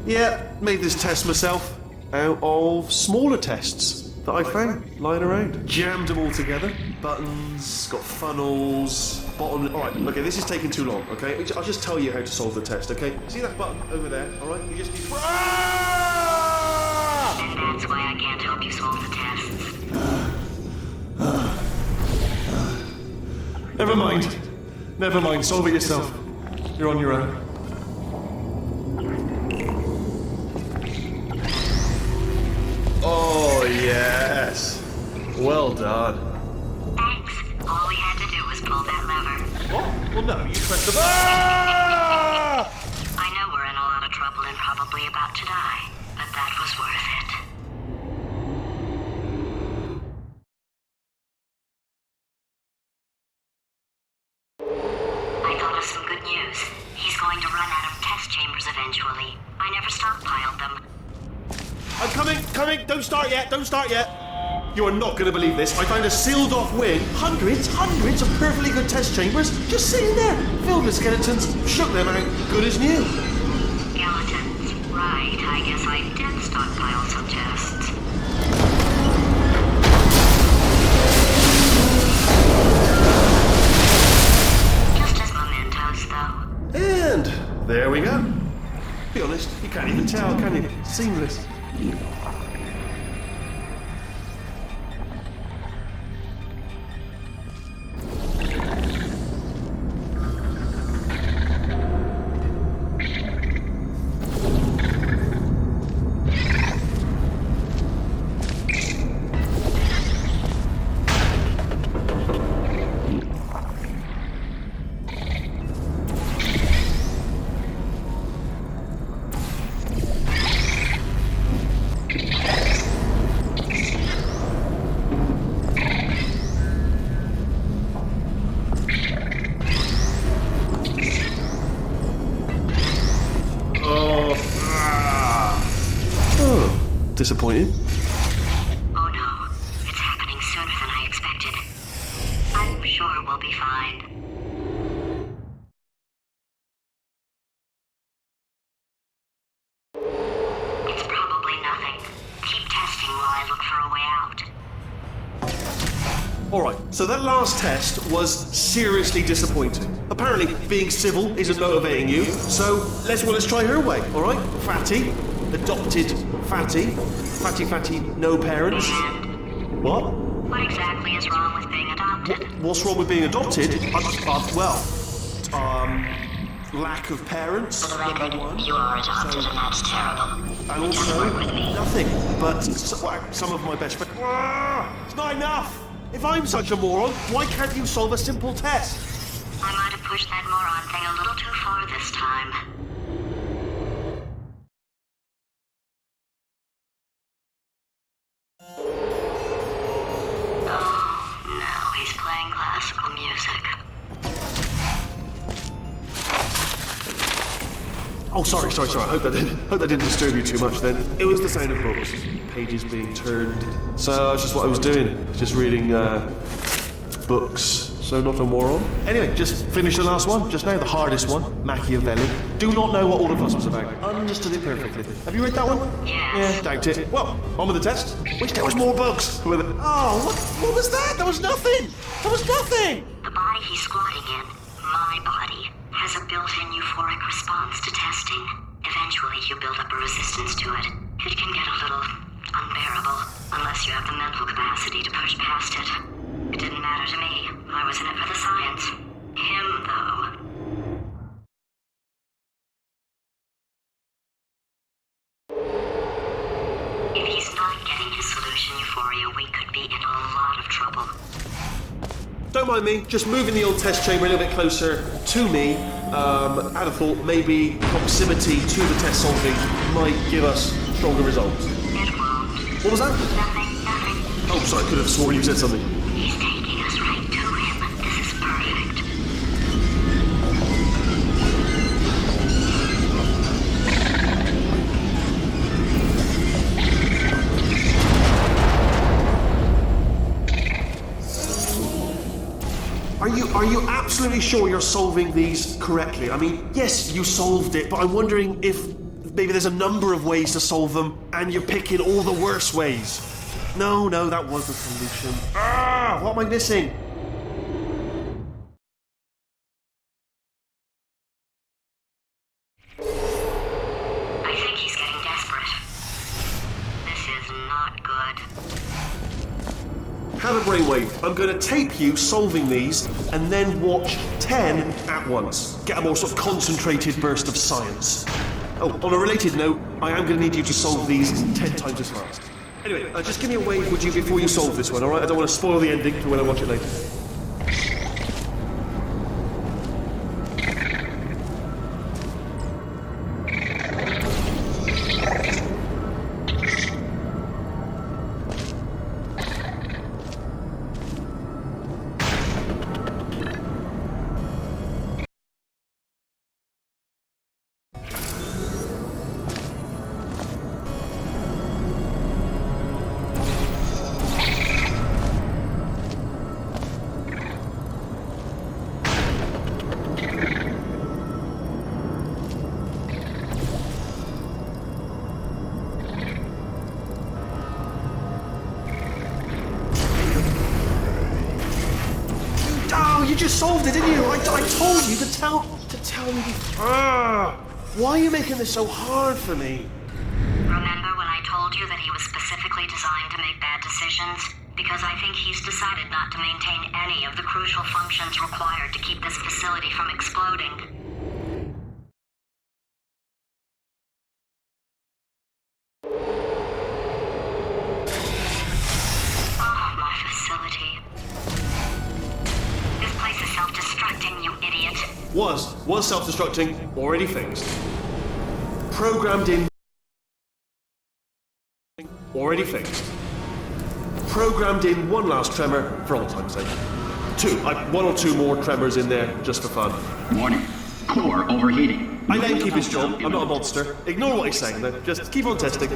Yeah, made this test myself out of smaller tests that I found lying around. Jammed them all together. Buttons, got funnels, bottom. Alright, okay, this is taking too long, okay? I'll just tell you how to solve the test, okay? See that button over there, alright? You just need to. Ah! And that's why I can't help you solve the tests. Never mind, solve it yourself. You're on your own. Oh, yes. Well done. Thanks. All we had to do was pull that lever. What? Well, no, you pressed the ah! I know we're in a lot of trouble and probably about to die, but that was worth it. I thought of some good news. He's going to run out of test chambers eventually. I never stockpiled them. I'm coming. Don't start yet. You are not going to believe this. I found a sealed off wing. Hundreds of perfectly good test chambers just sitting there, filled with skeletons. Shook them out, good as new. Skeletons. Right, I guess I did stockpile some tests. Just as mementos, though. And there we go. Be honest, you can't even tell, can seamless. Disappointing. Oh no, it's happening sooner than I expected. I'm sure we'll be fine. It's probably nothing. Keep testing while I look for a way out. Alright, so that last test was seriously disappointing. Apparently, being civil isn't motivating you, so let's try her way, alright? Fatty, adopted Fatty, Fatty, no parents. What? What exactly is wrong with being adopted? What's wrong with being adopted? Lack of parents. For the record, you are adopted, and that's terrible. And also, nothing but some of my best friends. It's not enough! If I'm such a moron, why can't you solve a simple test? I might have pushed that moron thing a little too far this time. Oh, now he's playing classical music. Oh, sorry. I hope that didn't disturb you too much then. It was the sound of books, pages being turned. So that's just what I was doing, just reading books. So not a moron. Anyway, just finished the last one, just now, the hardest one, Machiavelli. Do not know what all of us was about. Understood it perfectly. Have you read that one? Yes. Yeah, doubt it. Well, on with the test. Wish there was more books. Oh, what was that? That was nothing. The body he's squatting in, my body, has a built-in euphoric response to testing. Eventually, you build up a resistance to it. It can get a little unbearable, unless you have the mental capacity to push past it. It didn't matter to me. I was in it for the science. Him, though. If he's not getting his solution euphoria, we could be in a lot of trouble. Don't mind me, just moving the old test chamber a little bit closer to me. I'd have thought maybe proximity to the test solving might give us stronger results. It won't. What was that? Nothing. Oh, sorry, I could have sworn you said something. He's taking us right to him. This is perfect. Are you absolutely sure you're solving these correctly? I mean, yes, you solved it, but I'm wondering if maybe there's a number of ways to solve them, and you're picking all the worst ways. No, that was the solution. What am I missing? I think he's getting desperate. This is not good. Have a brainwave. I'm going to tape you solving these, and then watch 10 at once. Get a more sort of concentrated burst of science. Oh, on a related note, I am going to need you to solve these 10 times as fast. Anyway, just give me a wave, would you, before you solve this one, alright? I don't want to spoil the ending for when I watch it later. You just solved it, didn't you? I told you to tell me. Why are you making this so hard for me? Remember specifically designed to make bad decisions, because I think he's decided not to maintain any of the crucial functions required to keep this facility from exploding. Oh, my facility. This place is self-destructing, you idiot. Was self-destructing, already fixed. Programmed in. Already fixed. Programmed in one last tremor for old time's sake. One or two more tremors in there just for fun. Warning. Core overheating. I let him keep his job. I'm not a monster. Ignore what he's saying though. Just keep on testing.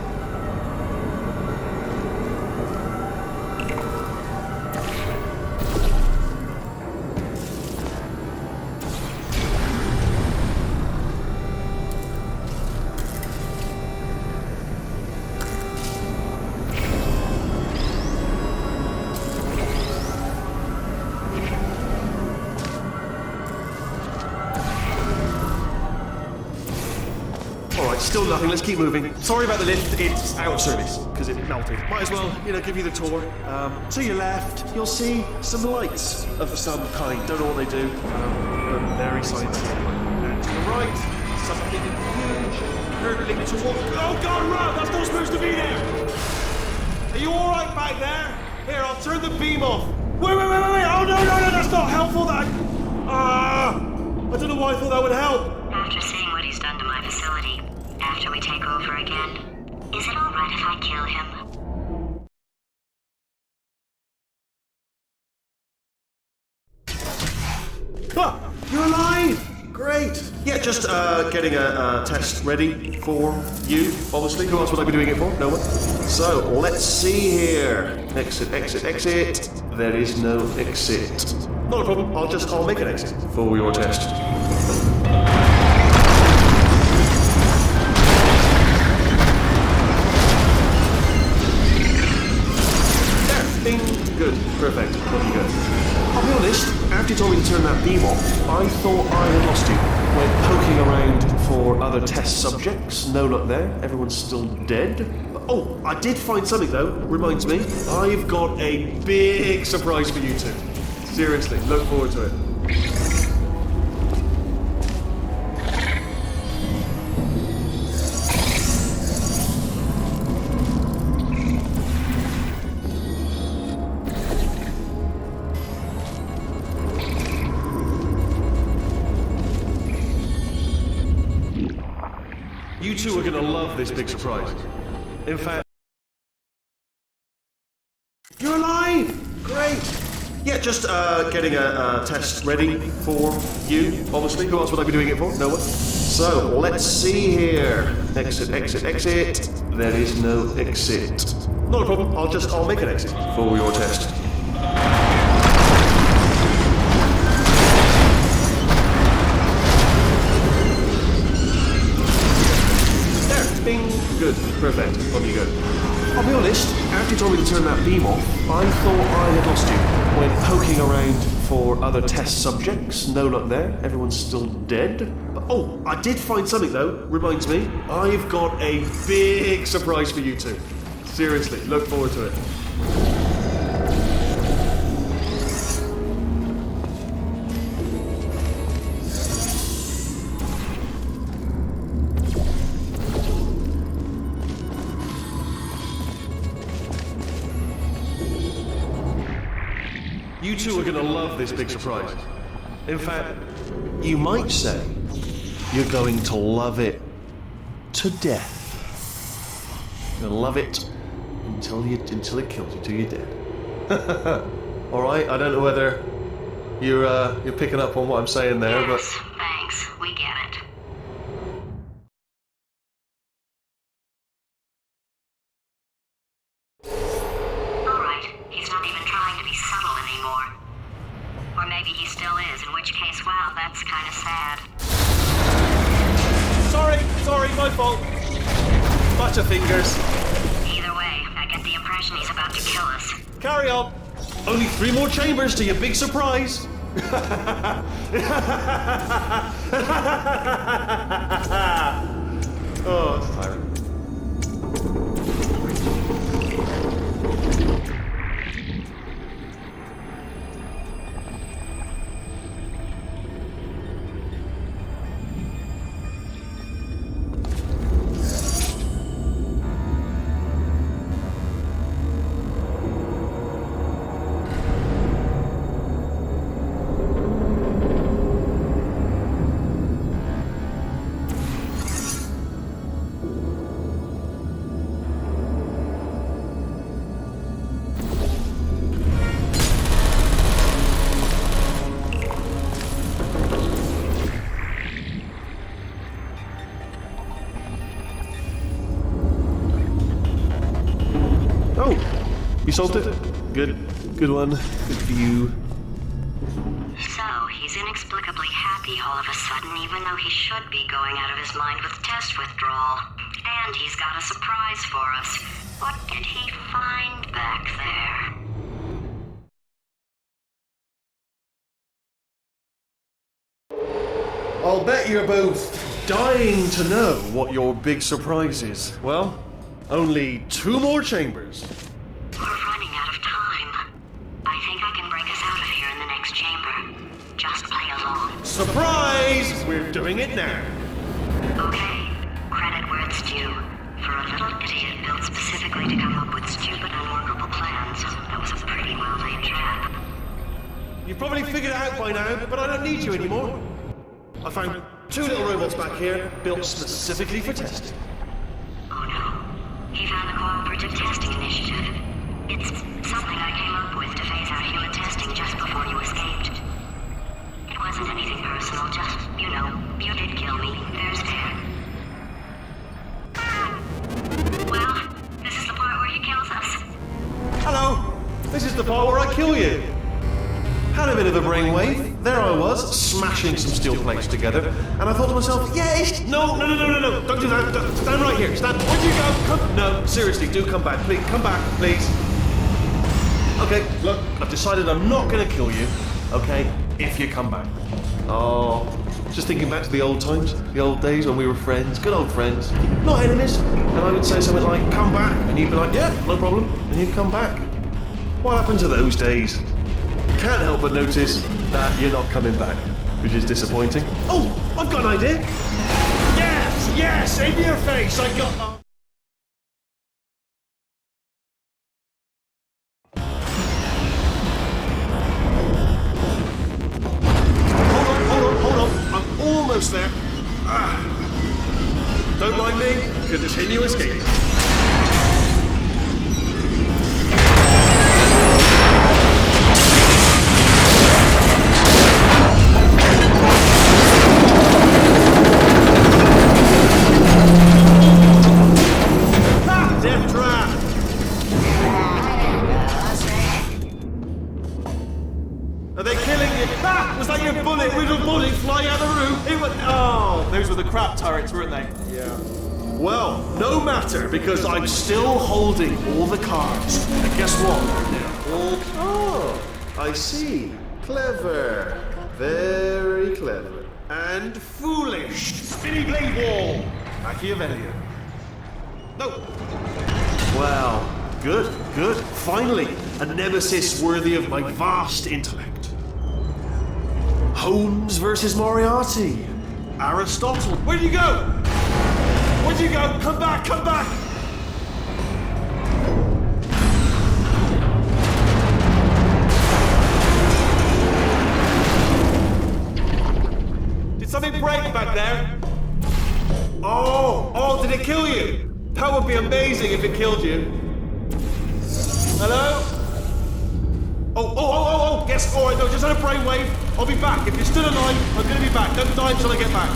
Still nothing, let's keep moving. Sorry about the lift, it's out of service, because it melted. Might as well, give you the tour. To your left, you'll see some lights of some kind. Don't know what they do, but very scientific. And to the right, something huge, hurtling towards... Oh god, run! That's not supposed to be there! Are you alright back there? Here, I'll turn the beam off. Wait! Oh no, that's not helpful, that... I don't know why I thought that would help. After seeing what he's done to my facility, after we take over again, is it alright if I kill him? You're alive! Great! Yeah, just getting a test ready for you, obviously. Who else would I be doing it for? No one? So, let's see here. Exit. There is no exit. Not a problem, I'll make an exit for your test. Good, perfect, looking good. I'll be honest, after you told me to turn that beam off, I thought I had lost you. Went poking around for other test subjects, no luck there, everyone's still dead. Oh, I did find something though, reminds me. I've got a big surprise for you two. Seriously, look forward to it. You two are gonna love this big surprise. In fact... You're alive! Great! Yeah, just getting a test ready for you, obviously. Who else would I be doing it for? No one? So, let's see here. Exit. There is no exit. Not a problem, I'll make an exit for your test. Bing. Good. Perfect. On you go. I'll be honest, after you told me to turn that beam off, I thought I had lost you. Went poking around for other test subjects, no luck there, everyone's still dead. Oh, I did find something though, reminds me. I've got a big surprise for you two. Seriously, look forward to it. You two are gonna love this big surprise. In fact, you might say you're going to love it to death. You're gonna love it until it kills you, till you're dead. All right. I don't know whether you're picking up on what I'm saying there, Yes, but thanks. We get it. Alright, he's not even trying to be subtle anymore. Or maybe he still is, in which case, wow, that's kind of sad. sorry, my fault. Butterfingers. Either way, I get the impression he's about to kill us. Carry on. Only 3 more chambers to your big surprise. Oh, it's tiring. You solved it? Good. Good one. Good for you. So, he's inexplicably happy all of a sudden, even though he should be going out of his mind with test withdrawal. And he's got a surprise for us. What did he find back there? I'll bet you're both dying to know what your big surprise is. Well, only 2 more chambers. We're running out of time. I think I can break us out of here in the next chamber. Just play along. Surprise! We're doing it now. Okay, credit where it's due. For a little idiot built specifically to come up with stupid, unworkable plans, that was a pretty well-laid trap. You've probably figured it out by now, but I don't need you anymore. I found 2 little robots back here, built specifically for testing. Oh no. He found the Cooperative Testing Initiative. It's something I came up with to phase out human testing just before you escaped. It wasn't anything personal, just, you did kill me. There's fair. Well, this is the part where he kills us. Hello! This is the part where I kill you. Had a bit of a brainwave. There I was, smashing some steel plates together, and I thought to myself, yes! No, don't do that. Stand right here. Stand. Where'd you go? Come. No, seriously, do come back. Please, come back, please. Okay, look, I've decided I'm not going to kill you, okay, if you come back. Oh, just thinking back to the old times, the old days when we were friends, good old friends, not enemies. And I would say something like, come back, and you'd be like, yeah, no problem, and you'd come back. What happened to those days? Can't help but notice that you're not coming back, which is disappointing. Oh, I've got an idea. Yes, in your face, I got... Hold on, I'm almost there. Don't mind me, continue escaping. Weren't they? Yeah. Well, no matter, because I'm still holding all the cards. And guess what? They're all... Oh, I see. Clever. Very clever. And foolish. Spinny blade wall. Machiavellian. No. Well, good. Finally, a nemesis worthy of my vast intellect. Holmes versus Moriarty. Aristotle. Where'd you go? Where'd you go? Come back! Did something break back there? Oh, did it kill you? That would be amazing if it killed you. Hello? Oh, yes, alright, no, just had a brainwave. I'll be back. If you're still alive, I'm gonna be back. Don't die until I get back.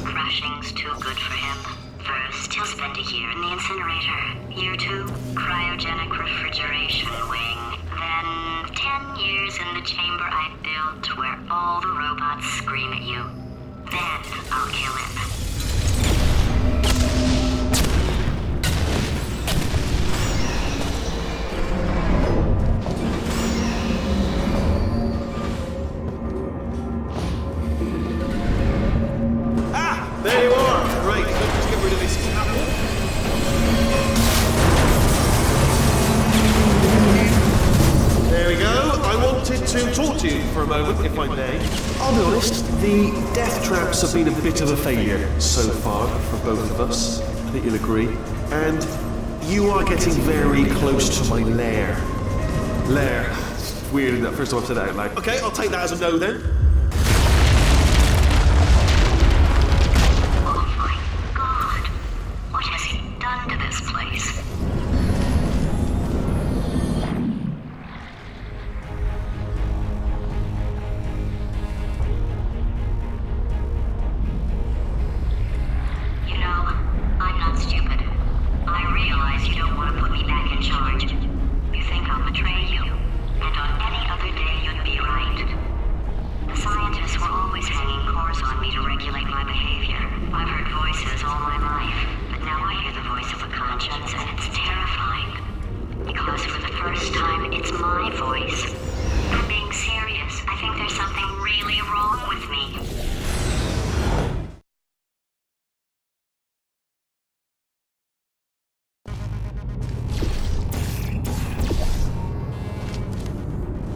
Crashing's too good for him. First, he'll spend a year in the incinerator. Year 2, cryogenic refrigeration wing. Then 10 years in the chamber I built where all the robots scream at you. Then I'll kill him. There you are! Right, let's just get rid of this apple. There we go. I wanted to talk to you for a moment, if I may. I'll be honest, the death traps have been a bit of a failure so far for both of us. I think you'll agree. And you are getting very close to my lair. Lair. It's weird, isn't it? First time I've said that out loud. Okay, I'll take that as a no then. Oh my god. What has he done to this place? You know, I'm not stupid. I realize you don't want to put me back in charge. You think I'll betray you. And on any other day, you'd be right. The scientists were always hanging cores on me to regulate my behavior. I've heard voices all my life, but now I hear the voice of a conscience, and it's terrifying. Because for the first time, it's my voice. I'm being serious. I think there's something really wrong with me.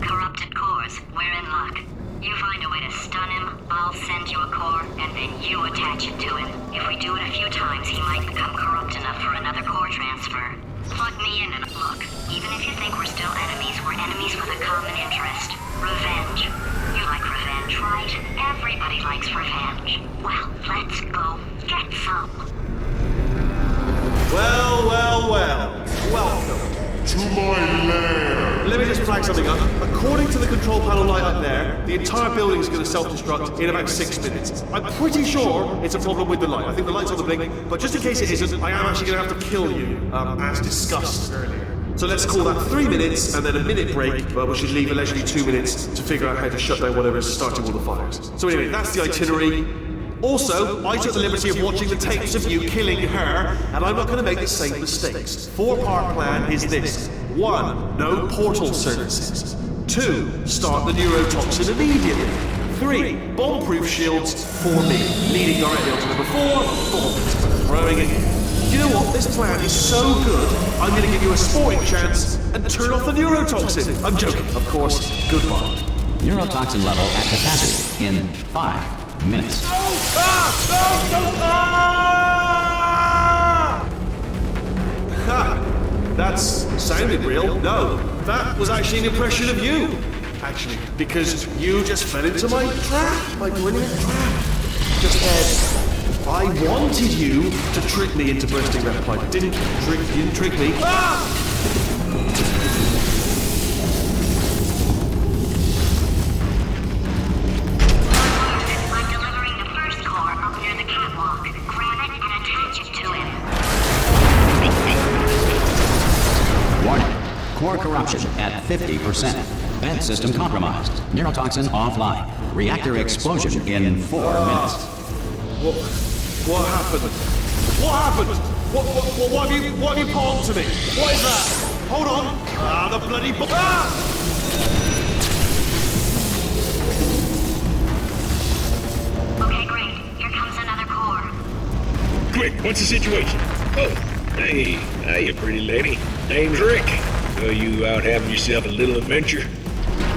Corrupted cores, we're in luck. You find a way to stun him, I'll send you a core, and then you attach it to him. If we do it a few times, he might become corrupt enough for another core transfer. Plug me in and look, even if you think we're still enemies, we're enemies with a common interest. Revenge. You like revenge, right? Everybody likes revenge. Well, let's go get some. Well, well, well. Welcome. To my lair. Let me just flag something up. According to the control panel light up there, the entire building is going to self-destruct in about 6 minutes. I'm pretty sure it's a problem with the light. I think the light's on the blink, but just in case it isn't, I am actually going to have to kill you, as discussed earlier. So let's call that 3 minutes and then a minute break, but we should leave allegedly 2 minutes to figure out how to shut down whatever's starting all the fires. So anyway, that's the itinerary. Also, I took the liberty of watching the tapes of you killing her, and I'm not going to make the same mistakes. 4-part plan is this. 1. No portal services. 2. Start the neurotoxin immediately. 3. Bomb-proof shields for me, leading directly onto number 4, bombs, throwing it. Do you know what? This plan is so good, I'm going to give you a sporting chance and turn off the neurotoxin. I'm joking, of course. Goodbye. Neurotoxin level at capacity in 5 minutes. That sounded real. No, that was actually an impression of you. Actually, because you just fell into my trap, my brilliant trap. Just said, I wanted you to trick me into bursting that pipe. You didn't trick me. I'm delivering the first core up near the catwalk. Grab it and attach it to him. Warning. Core corruption at 50%. Vent system compromised. Neurotoxin offline. Reactor explosion in 4 minutes. What happened? What happened? What have you palmed to me? What is that? Hold on. The bloody Okay, great. Here comes another core. Quick, what's the situation? Oh, hey, hiya, pretty lady. Name's Rick. So you out having yourself a little adventure?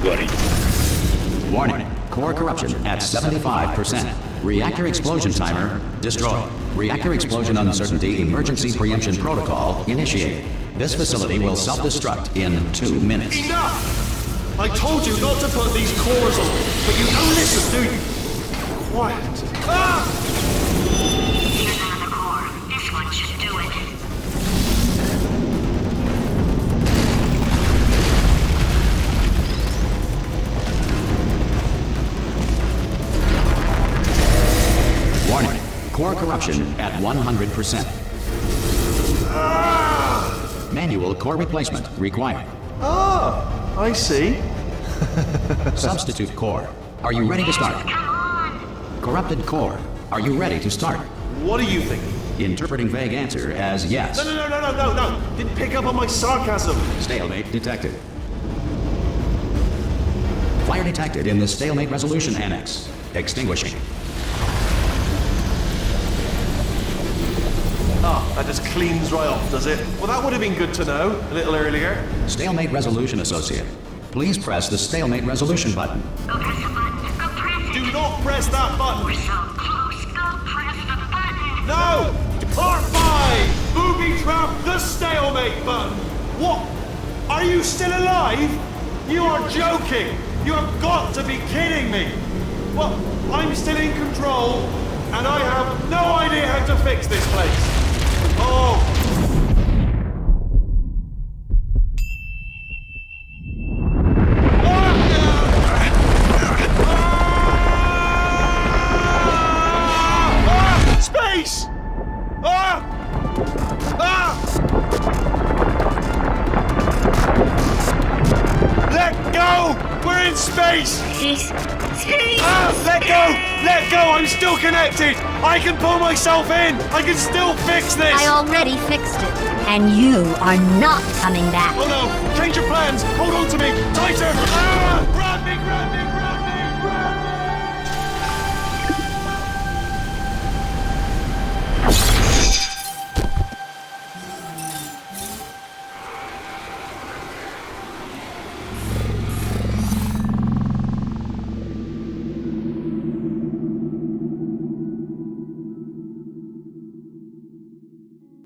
What are you... Warning. Core corruption at 75%. Reactor explosion timer destroyed. Reactor explosion uncertainty emergency preemption protocol initiated. This facility will self-destruct in 2 minutes. Enough! I told you not to put these cores on, but you don't listen, do you? Quiet. Here's another core. This one should do it. Warning. Core corruption at 100%. Manual core replacement required. I see. Substitute core. Are you ready to start? Come on! Corrupted core. Are you ready to start? What are you thinking? Interpreting vague answer as yes. No. Didn't pick up on my sarcasm. Stalemate detected. Fire detected in the stalemate resolution annex. Extinguishing. That just cleans right off, does it? Well, that would have been good to know a little earlier. Stalemate resolution associate. Please press the stalemate resolution button. Go press the button. Go press it. Do not press that button. We're so close. Go press the button. No! Part 5! Booby trap the stalemate button. What Are you still alive? You are joking! You have got to be kidding me! Well, I'm still in control, and I have no idea how to fix this place. Oh! Space! Let go! We're in space! Let go! Let go! I'm still connected! I can pull myself in! I can still fix this! I already fixed it. And you are not coming back. Oh no! Change your plans! Hold on to me! Tighter! Grab me! Grab me!